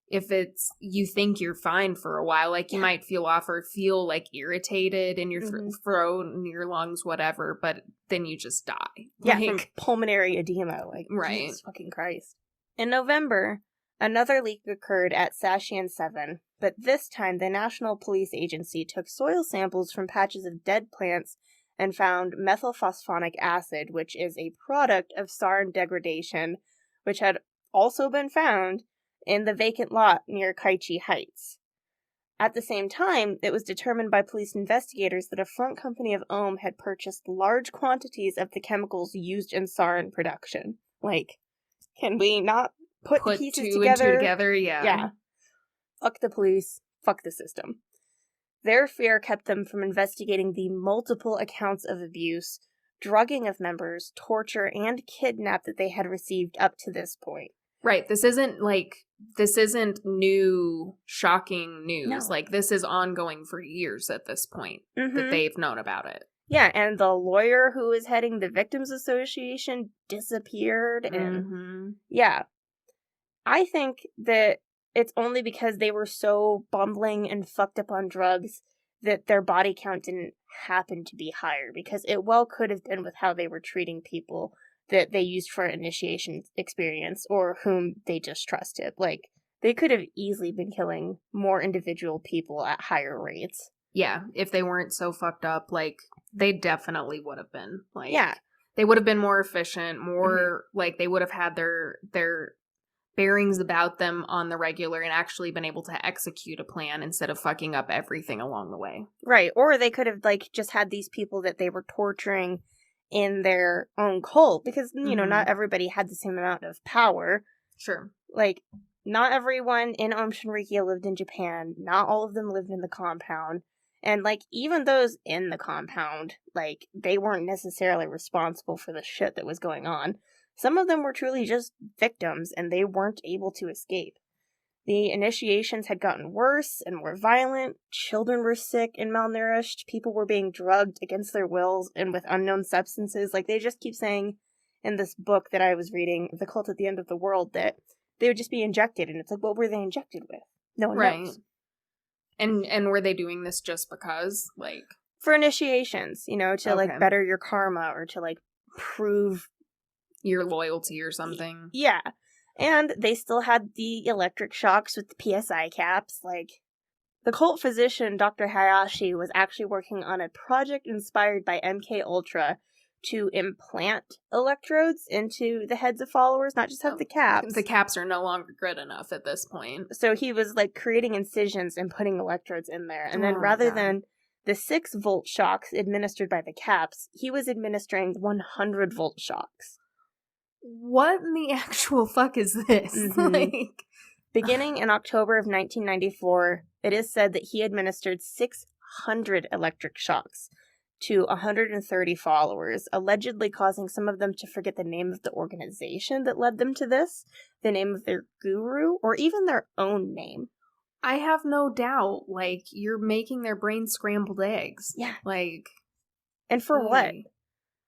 if it's, you think you're fine for a while, like, you might feel off or feel, like, irritated in your throat and your lungs, whatever, but then you just die. Yeah, from pulmonary edema. Like, right. Jesus fucking Christ. In November, another leak occurred at Sashian 7, but this time the National Police Agency took soil samples from patches of dead plants and found methylphosphonic acid, which is a product of sarin degradation, which had also been found in the vacant lot near Kaichi Heights. At the same time, it was determined by police investigators that a front company of Ohm had purchased large quantities of the chemicals used in sarin production. Like, can we not put the pieces together? And two together, yeah. Yeah. Fuck the police. Fuck the system. Their fear kept them from investigating the multiple accounts of abuse, drugging of members, torture, and kidnap that they had received up to this point. Right. This isn't new, shocking news. No. Like, this is ongoing for years at this point that they've known about it. Yeah, and the lawyer who was heading the Victims Association disappeared. And yeah, I think that it's only because they were so bumbling and fucked up on drugs that their body count didn't happen to be higher, because it well could have been with how they were treating people that they used for initiation experience or whom they just trusted. Like, they could have easily been killing more individual people at higher rates. Yeah, if they weren't so fucked up, like, they definitely would have been. Like, yeah. They would have been more efficient, more, like, they would have had their bearings about them on the regular and actually been able to execute a plan instead of fucking up everything along the way. Right, or they could have, like, just had these people that they were torturing in their own cult, because, you know, not everybody had the same amount of power. Sure. Like, not everyone in Shinrikyo lived in Japan. Not all of them lived in the compound. And, like, even those in the compound, like, they weren't necessarily responsible for the shit that was going on. Some of them were truly just victims, and they weren't able to escape. The initiations had gotten worse and more violent. Children were sick and malnourished. People were being drugged against their wills and with unknown substances. Like, they just keep saying in this book that I was reading, The Cult at the End of the World, that they would just be injected. And it's like, what were they injected with? No one knows. And were they doing this just because, like... For initiations, you know, to, like, better your karma or to, like, prove... your loyalty or something. Yeah. And they still had the electric shocks with the PSI caps. Like, the cult physician, Dr. Hayashi, was actually working on a project inspired by MK Ultra to implant electrodes into the heads of followers, not just have the caps. The caps are no longer good enough at this point. So he was, like, creating incisions and putting electrodes in there. And then rather than the 6-volt shocks administered by the caps, he was administering 100-volt shocks. What in the actual fuck is this? Like, beginning in October of 1994, it is said that he administered 600 electric shocks to 130 followers, allegedly causing some of them to forget the name of the organization that led them to this, the name of their guru, or even their own name. I have no doubt, like, you're making their brain scrambled eggs. Yeah. Like... And for what?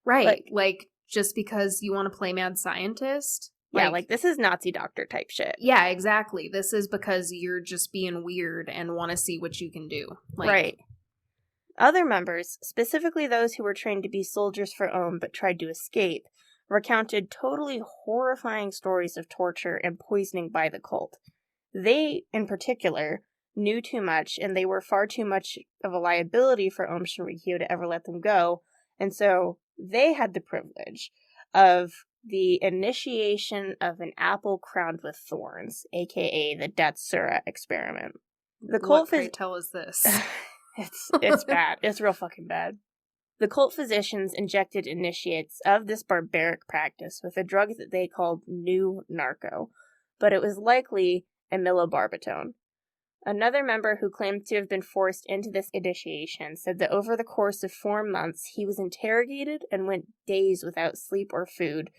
Right. Like, just because you want to play mad scientist? Yeah, like, this is Nazi doctor type shit. Yeah, exactly. This is because you're just being weird and want to see what you can do. Like, right. Other members, specifically those who were trained to be soldiers for Ohm but tried to escape, recounted totally horrifying stories of torture and poisoning by the cult. They, in particular, knew too much, and they were far too much of a liability for Ohm Shinrikyo to ever let them go, and so they had the privilege of the initiation of an apple crowned with thorns, aka the Datsura experiment. The cult what tell is this? It's bad. It's real fucking bad. The cult physicians injected initiates of this barbaric practice with a drug that they called new narco, but it was likely amylobarbital. Another member who claimed to have been forced into this initiation said that over the course of 4 months, he was interrogated and went days without sleep or food,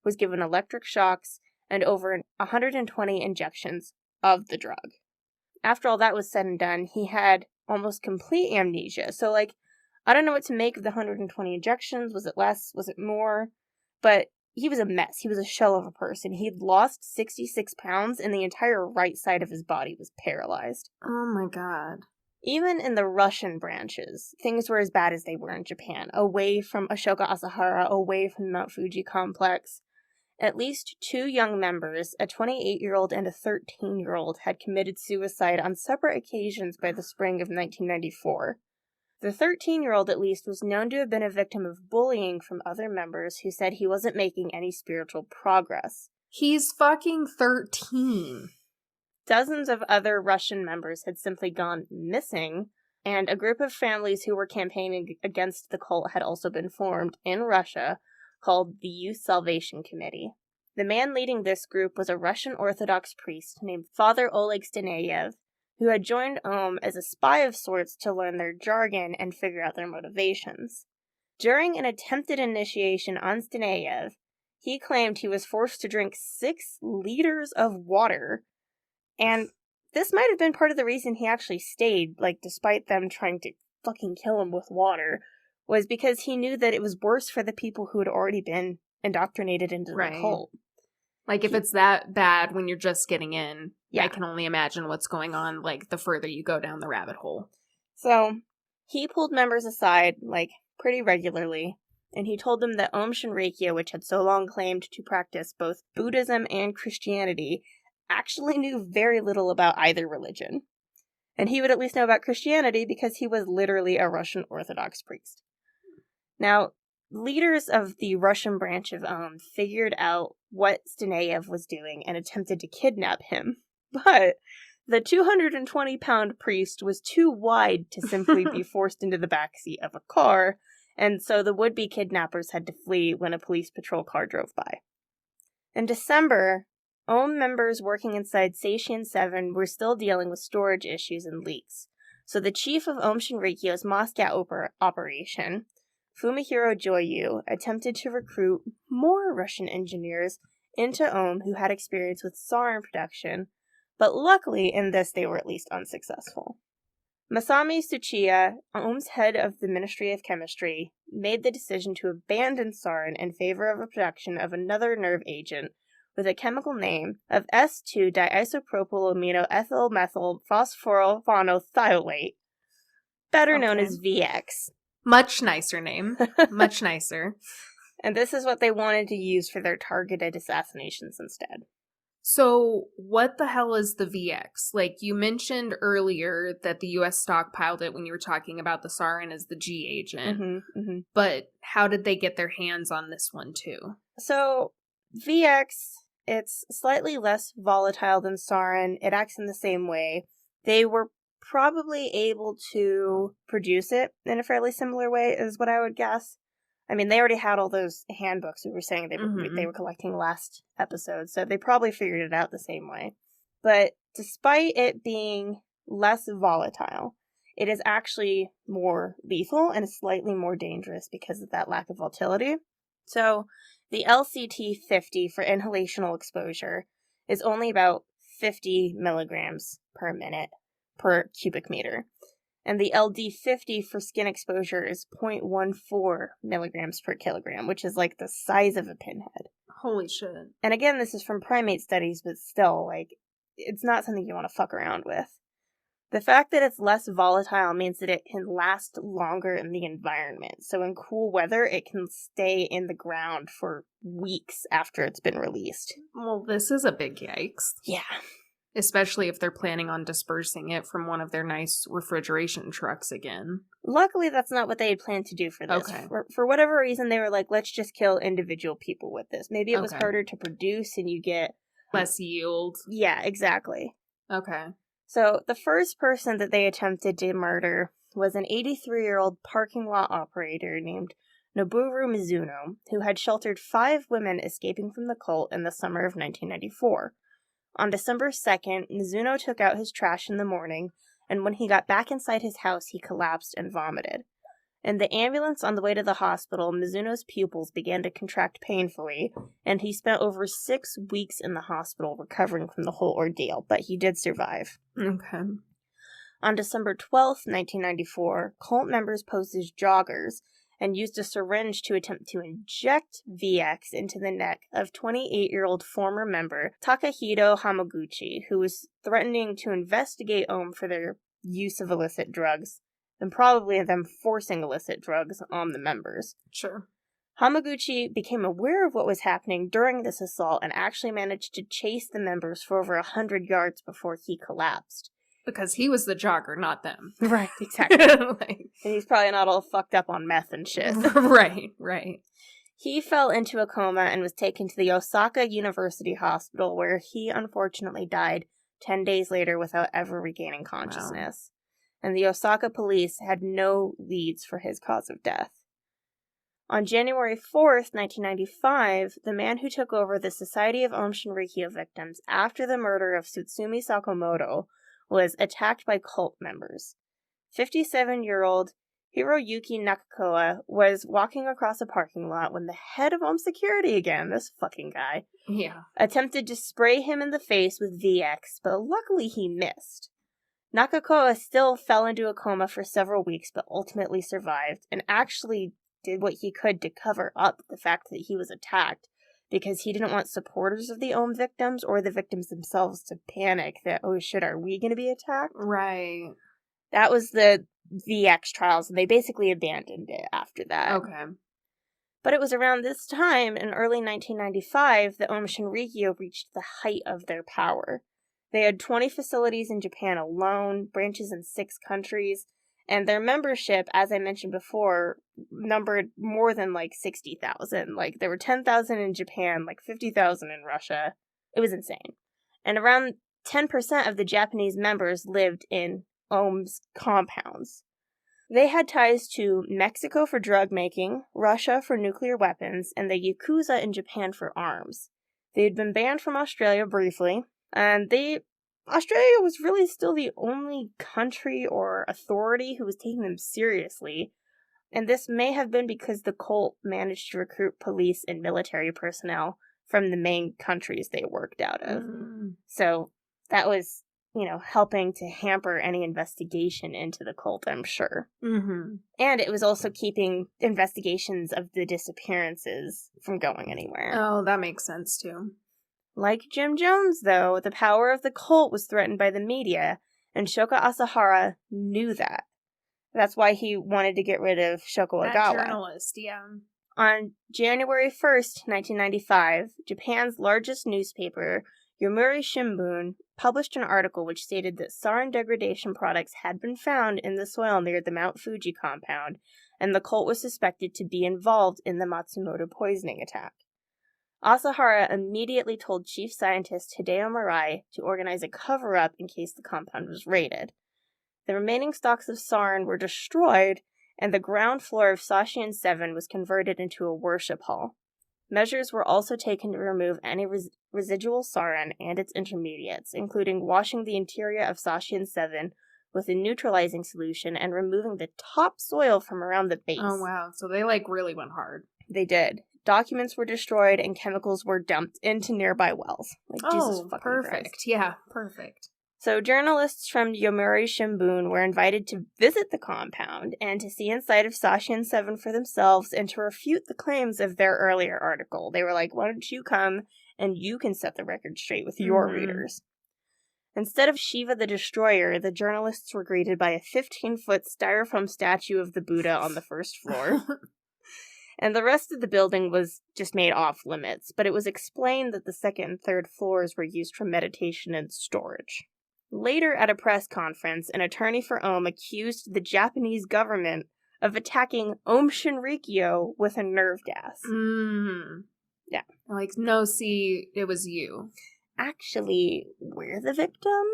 was given electric shocks, and over 120 injections of the drug. After all that was said and done, he had almost complete amnesia. So, like, I don't know what to make of the 120 injections. Was it less? Was it more? But he was a mess. He was a shell of a person. He'd lost 66 pounds, and the entire right side of his body was paralyzed. Oh my god. Even in the Russian branches, things were as bad as they were in Japan, away from Ashoka Asahara, away from the Mount Fuji complex. At least 2 young members, a 28-year-old and a 13-year-old, had committed suicide on separate occasions by the spring of 1994. The 13-year-old, at least, was known to have been a victim of bullying from other members who said he wasn't making any spiritual progress. He's fucking 13. Dozens of other Russian members had simply gone missing, and a group of families who were campaigning against the cult had also been formed in Russia, called the Youth Salvation Committee. The man leading this group was a Russian Orthodox priest named Father Oleg Staneyev, who had joined Ohm as a spy of sorts to learn their jargon and figure out their motivations. During an attempted initiation on Staneyev, he claimed he was forced to drink 6 liters of water, and this might have been part of the reason he actually stayed, like, despite them trying to fucking kill him with water, was because he knew that it was worse for the people who had already been indoctrinated into the cult. Like, if it's that bad when you're just getting in, yeah. I can only imagine what's going on, like, the further you go down the rabbit hole. So, he pulled members aside, like, pretty regularly, and he told them that Aum Shinrikyo, which had so long claimed to practice both Buddhism and Christianity, actually knew very little about either religion. And he would at least know about Christianity because he was literally a Russian Orthodox priest. Now, leaders of the Russian branch of Aum figured out what Staneyev was doing and attempted to kidnap him, but the 220-pound priest was too wide to simply be forced into the backseat of a car, and so the would-be kidnappers had to flee when a police patrol car drove by. In December, Aum members working inside Seishin 7 were still dealing with storage issues and leaks, so the chief of Aum Shinrikyo's Moscow operation, Fumihiro Joyu, attempted to recruit more Russian engineers into Aum who had experience with sarin production, but luckily in this they were at least unsuccessful. Masami Tsuchiya, Aum's head of the Ministry of Chemistry, made the decision to abandon sarin in favor of a production of another nerve agent with a chemical name of S2-diisopropyl-amino-ethyl-methyl-phosphoryl-phenolthioate, better known as VX. Much nicer name. Much nicer. And this is what they wanted to use for their targeted assassinations instead. So, what the hell is the VX? Like, you mentioned earlier that the U.S. stockpiled it when you were talking about the sarin as the G agent. But how did they get their hands on this one, too? So, VX, it's slightly less volatile than sarin. It acts in the same way. They were probably able to produce it in a fairly similar way, is what I would guess. I mean, they already had all those handbooks we were saying they were collecting last episode, so they probably figured it out the same way. But despite it being less volatile, it is actually more lethal and slightly more dangerous because of that lack of volatility. So the LCT-50 for inhalational exposure is only about 50 milligrams per minute per cubic meter. And the LD-50 for skin exposure is 0.14 milligrams per kilogram, which is like the size of a pinhead. Holy shit. And again, this is from primate studies, but still, like, it's not something you want to fuck around with. The fact that it's less volatile means that it can last longer in the environment. So in cool weather, it can stay in the ground for weeks after it's been released. Well, this is a big yikes. Yeah. Especially if they're planning on dispersing it from one of their nice refrigeration trucks again. Luckily, that's not what they had planned to do for this. Okay. For whatever reason, they were like, let's just kill individual people with this. Maybe it was harder to produce and you get less yield. Yeah, exactly. Okay. So the first person that they attempted to murder was an 83-year-old parking lot operator named Noboru Mizuno, who had sheltered 5 women escaping from the cult in the summer of 1994. On December 2nd, Mizuno took out his trash in the morning, and when he got back inside his house, he collapsed and vomited. In the ambulance on the way to the hospital, Mizuno's pupils began to contract painfully, and he spent over 6 weeks in the hospital recovering from the whole ordeal, but he did survive. Okay. On December 12th, 1994, cult members posed as joggers and used a syringe to attempt to inject VX into the neck of 28-year-old former member Takahito Hamaguchi, who was threatening to investigate Aum for their use of illicit drugs, and probably them forcing illicit drugs on the members. Sure. Hamaguchi became aware of what was happening during this assault and actually managed to chase the members for over 100 yards before he collapsed. Because he was the jogger, not them. Right, exactly. And he's probably not all fucked up on meth and shit. Right. He fell into a coma and was taken to the Osaka University Hospital, where he unfortunately died 10 days later without ever regaining consciousness. Wow. And the Osaka police had no leads for his cause of death. On January 4th, 1995, the man who took over the Society of Aum Shinrikyo victims after the murder of Tsutsumi Sakamoto was attacked by cult members. 57-year-old Hiroyuki Nakakawa was walking across a parking lot when the head of Aum Security again, this fucking guy, attempted to spray him in the face with VX, but luckily he missed. Nakakawa still fell into a coma for several weeks, but ultimately survived, and actually did what he could to cover up the fact that he was attacked, because he didn't want supporters of the Ohm victims or the victims themselves to panic that, oh shit, are we going to be attacked? Right. That was the VX trials, and they basically abandoned it after that. Okay. But it was around this time, in early 1995, that Aum Shinrikyo reached the height of their power. They had 20 facilities in Japan alone, branches in 6 countries, and their membership, as I mentioned before, numbered more than 60,000. There were 10,000 in Japan, 50,000 in Russia. It was insane. And around 10% of the Japanese members lived in Ohm's compounds. They had ties to Mexico for drug making, Russia for nuclear weapons, and the Yakuza in Japan for arms. They had been banned from Australia briefly, and Australia was really still the only country or authority who was taking them seriously, and this may have been because the cult managed to recruit police and military personnel from the main countries they worked out of. So that was, helping to hamper any investigation into the cult, I'm sure. Mm-hmm. And it was also keeping investigations of the disappearances from going anywhere. Oh, that makes sense, too. Like Jim Jones, though, the power of the cult was threatened by the media, and Shoko Asahara knew that. That's why he wanted to get rid of Shoko That Ogawa. journalist, yeah. On January 1st, 1995, Japan's largest newspaper, Yomiuri Shimbun, published an article which stated that sarin degradation products had been found in the soil near the Mount Fuji compound, and the cult was suspected to be involved in the Matsumoto poisoning attack. Asahara immediately told Chief Scientist Hideo Murai to organize a cover-up in case the compound was raided. The remaining stocks of sarin were destroyed, and the ground floor of Sashien 7 was converted into a worship hall. Measures were also taken to remove any residual sarin and its intermediates, including washing the interior of Sashien 7 with a neutralizing solution and removing the topsoil from around the base. Oh, wow. So they, really went hard. They did. Documents were destroyed and chemicals were dumped into nearby wells. Jesus fucking perfect. Christ. Yeah, perfect. So journalists from Yomiuri Shimbun were invited to visit the compound and to see inside of Sashien 7 for themselves and to refute the claims of their earlier article. They were like, why don't you come and you can set the record straight with your readers? Instead of Shiva the Destroyer, the journalists were greeted by a 15-foot styrofoam statue of the Buddha on the first floor. And the rest of the building was just made off limits, but it was explained that the second and third floors were used for meditation and storage. Later at a press conference, an attorney for Ohm accused the Japanese government of attacking Aum Shinrikyo with a nerve gas. Yeah. No, see, it was you. Actually, we're the victim?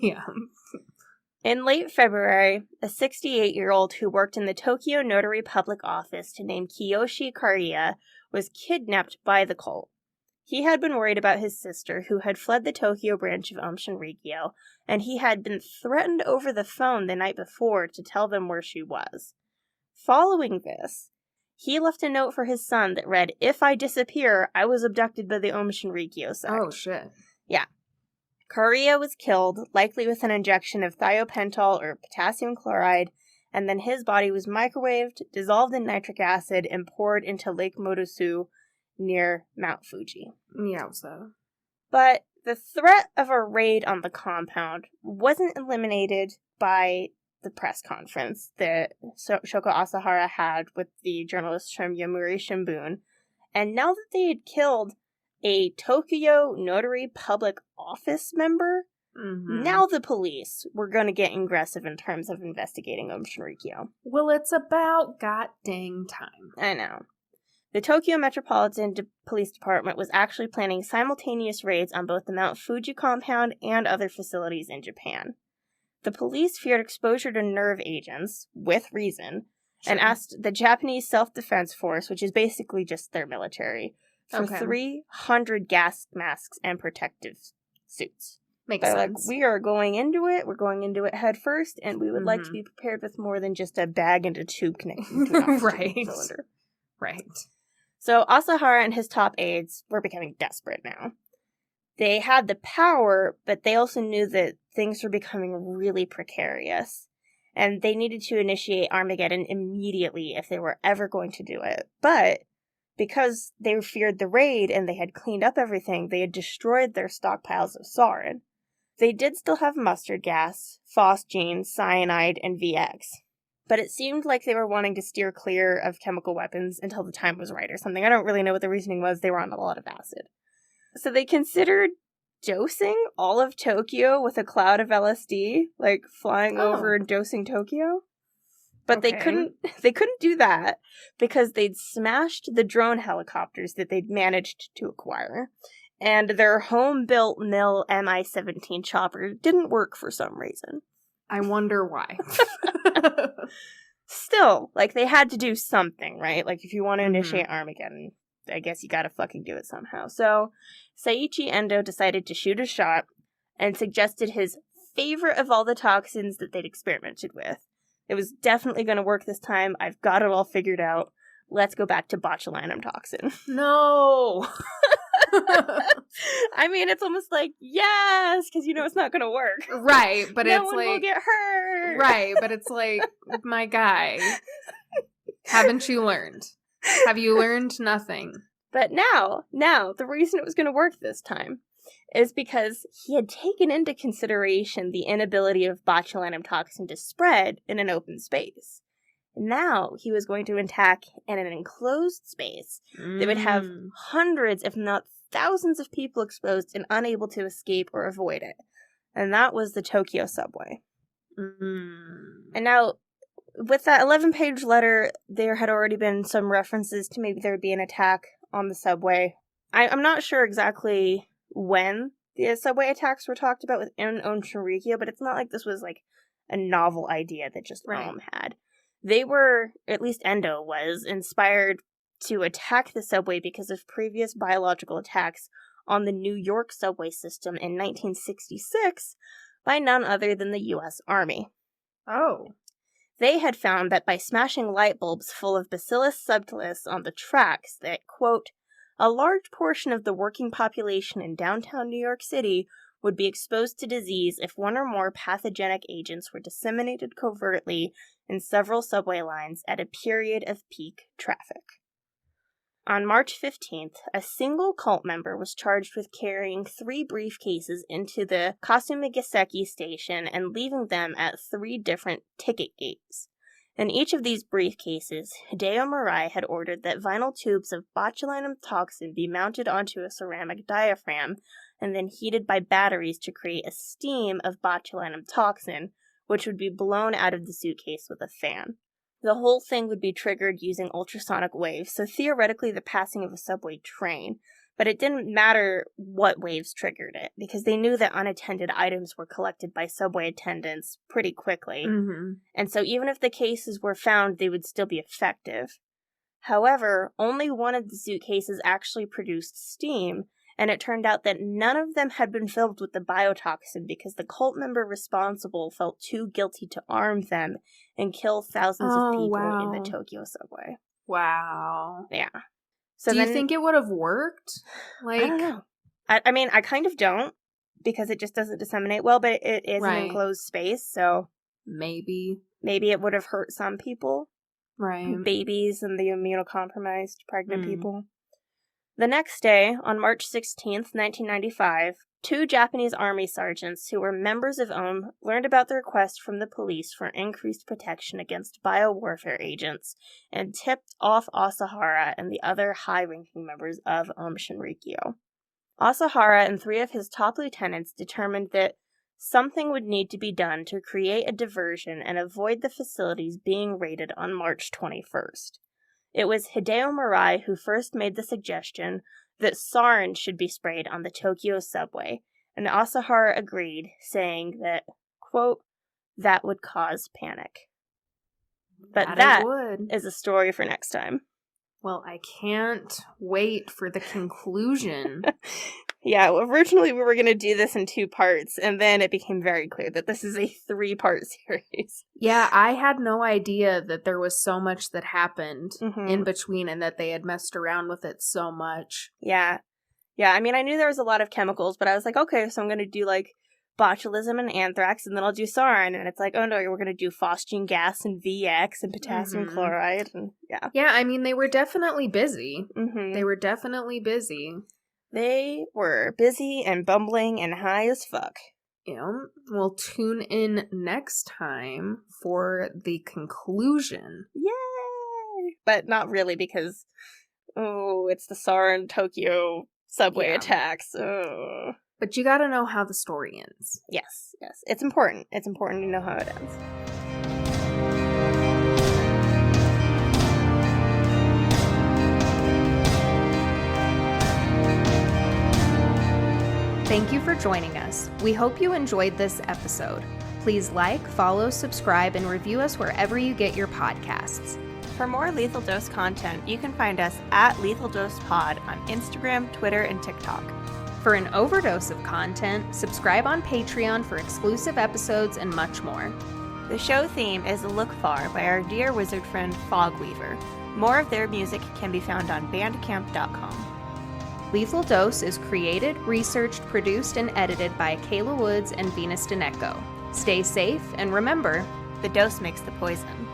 Yeah. In late February, a 68-year-old who worked in the Tokyo Notary Public Office named Kiyoshi Kariya was kidnapped by the cult. He had been worried about his sister, who had fled the Tokyo branch of Aum Shinrikyo, and he had been threatened over the phone the night before to tell them where she was. Following this, he left a note for his son that read, "If I disappear, I was abducted by the Aum Shinrikyo sect." Oh, shit. Yeah. Kariya was killed, likely with an injection of thiopental or potassium chloride, and then his body was microwaved, dissolved in nitric acid, and poured into Lake Motosu near Mount Fuji. Yeah, so. But the threat of a raid on the compound wasn't eliminated by the press conference that Shoko Asahara had with the journalists from Yomiuri Shimbun. And now that they had killed a Tokyo Notary Public Office member, now the police were going to get aggressive in terms of investigating Aum Shinrikyo. Well, it's about god-dang time. I know. The Tokyo Metropolitan Police Department was actually planning simultaneous raids on both the Mount Fuji compound and other facilities in Japan. The police feared exposure to nerve agents, with reason, and asked the Japanese Self-Defense Force, which is basically just their military, for 300 gas masks and protective suits. Makes sense. Like, we are going into it, we're going into it head first, and we would like to be prepared with more than just a bag and a tube connected to an oxygen cylinder. Right. So Asahara and his top aides were becoming desperate now. They had the power, but they also knew that things were becoming really precarious, and they needed to initiate Armageddon immediately if they were ever going to do it. But because they feared the raid and they had cleaned up everything, they had destroyed their stockpiles of sarin. They did still have mustard gas, phosgene, cyanide, and VX. But it seemed like they were wanting to steer clear of chemical weapons until the time was right or something. I don't really know what the reasoning was. They were on a lot of acid. So they considered dosing all of Tokyo with a cloud of LSD, like flying over and dosing Tokyo. But they couldn't do that because they'd smashed the drone helicopters that they'd managed to acquire. And their home-built MIL Mi-17 chopper didn't work for some reason. I wonder why. Still, like, they had to do something, right? Like, if you want to initiate Armageddon, I guess you gotta fucking do it somehow. So, Seiichi Endo decided to shoot a shot and suggested his favorite of all the toxins that they'd experimented with. It was definitely going to work this time. I've got it all figured out. Let's go back to botulinum toxin. No! I mean, it's almost like, yes, because you know it's not going to work. Right, but no it's one like... will get hurt. Right, but it's like, my guy, haven't you learned? Have you learned nothing? But now, the reason it was going to work this time is because he had taken into consideration the inability of botulinum toxin to spread in an open space. Now he was going to attack in an enclosed space that would have hundreds, if not thousands of people exposed and unable to escape or avoid it. And that was the Tokyo subway. And now, with that 11-page letter, there had already been some references to maybe there would be an attack on the subway. I'm not sure exactly when the subway attacks were talked about within Shinrikyo, but it's not like this was like a novel idea that just had. They were, at least Endo was, inspired to attack the subway because of previous biological attacks on the New York subway system in 1966 by none other than the U.S. Army. Oh. They had found that by smashing light bulbs full of Bacillus subtilis on the tracks that, quote, a large portion of the working population in downtown New York City would be exposed to disease if one or more pathogenic agents were disseminated covertly in several subway lines at a period of peak traffic. On March 15th, a single cult member was charged with carrying 3 briefcases into the Kasumigaseki station and leaving them at 3 different ticket gates. In each of these briefcases, Hideo Murai had ordered that vinyl tubes of botulinum toxin be mounted onto a ceramic diaphragm and then heated by batteries to create a steam of botulinum toxin, which would be blown out of the suitcase with a fan. The whole thing would be triggered using ultrasonic waves, so theoretically the passing of a subway train, but it didn't matter what waves triggered it, because they knew that unattended items were collected by subway attendants pretty quickly, and so even if the cases were found, they would still be effective. However, only one of the suitcases actually produced steam, and it turned out that none of them had been filled with the biotoxin because the cult member responsible felt too guilty to arm them and kill thousands of people in the Tokyo subway. Wow. Yeah. So do you think it would have worked? Like, I don't know. I mean, I kind of don't, because it just doesn't disseminate well, but it is an enclosed space, so... Maybe it would have hurt some people. Right. Babies and the immunocompromised pregnant people. The next day, on March 16th, 1995, 2 Japanese army sergeants who were members of OHM learned about the request from the police for increased protection against biowarfare agents and tipped off Asahara and the other high-ranking members of OHM Shinrikyo. Asahara and 3 of his top lieutenants determined that something would need to be done to create a diversion and avoid the facilities being raided on March 21st. It was Hideo Murai who first made the suggestion that sarin should be sprayed on the Tokyo subway, and Asahara agreed, saying that, quote, that would cause panic. But that is a story for next time. Well, I can't wait for the conclusion. Yeah, originally we were going to do this in 2 parts, and then it became very clear that this is a 3-part series. Yeah, I had no idea that there was so much that happened in between and that they had messed around with it so much. Yeah. Yeah, I mean, I knew there was a lot of chemicals, but I was like, okay, so I'm going to do, like, botulism and anthrax, and then I'll do sarin, and it's like, oh no, we're going to do phosgene gas and VX and potassium chloride, and yeah. Yeah, I mean, they were definitely busy. Mm-hmm. They were definitely busy. They were busy and bumbling and high as fuck. Yeah, we'll tune in next time for the conclusion. Yay! But not really, because, it's the sarin Tokyo subway attacks. Oh. But you gotta know how the story ends. Yes. It's important. It's important to know how it ends. Thank you for joining us. We hope you enjoyed this episode. Please like, follow, subscribe, and review us wherever you get your podcasts. For more Lethal Dose content, you can find us at Lethal Dose Pod on Instagram, Twitter, and TikTok. For an overdose of content, subscribe on Patreon for exclusive episodes and much more. The show theme is Look Far by our dear wizard friend Fogweaver. More of their music can be found on bandcamp.com. Lethal Dose is created, researched, produced, and edited by Kayla Woods and Venus Deneco. Stay safe, and remember, the dose makes the poison.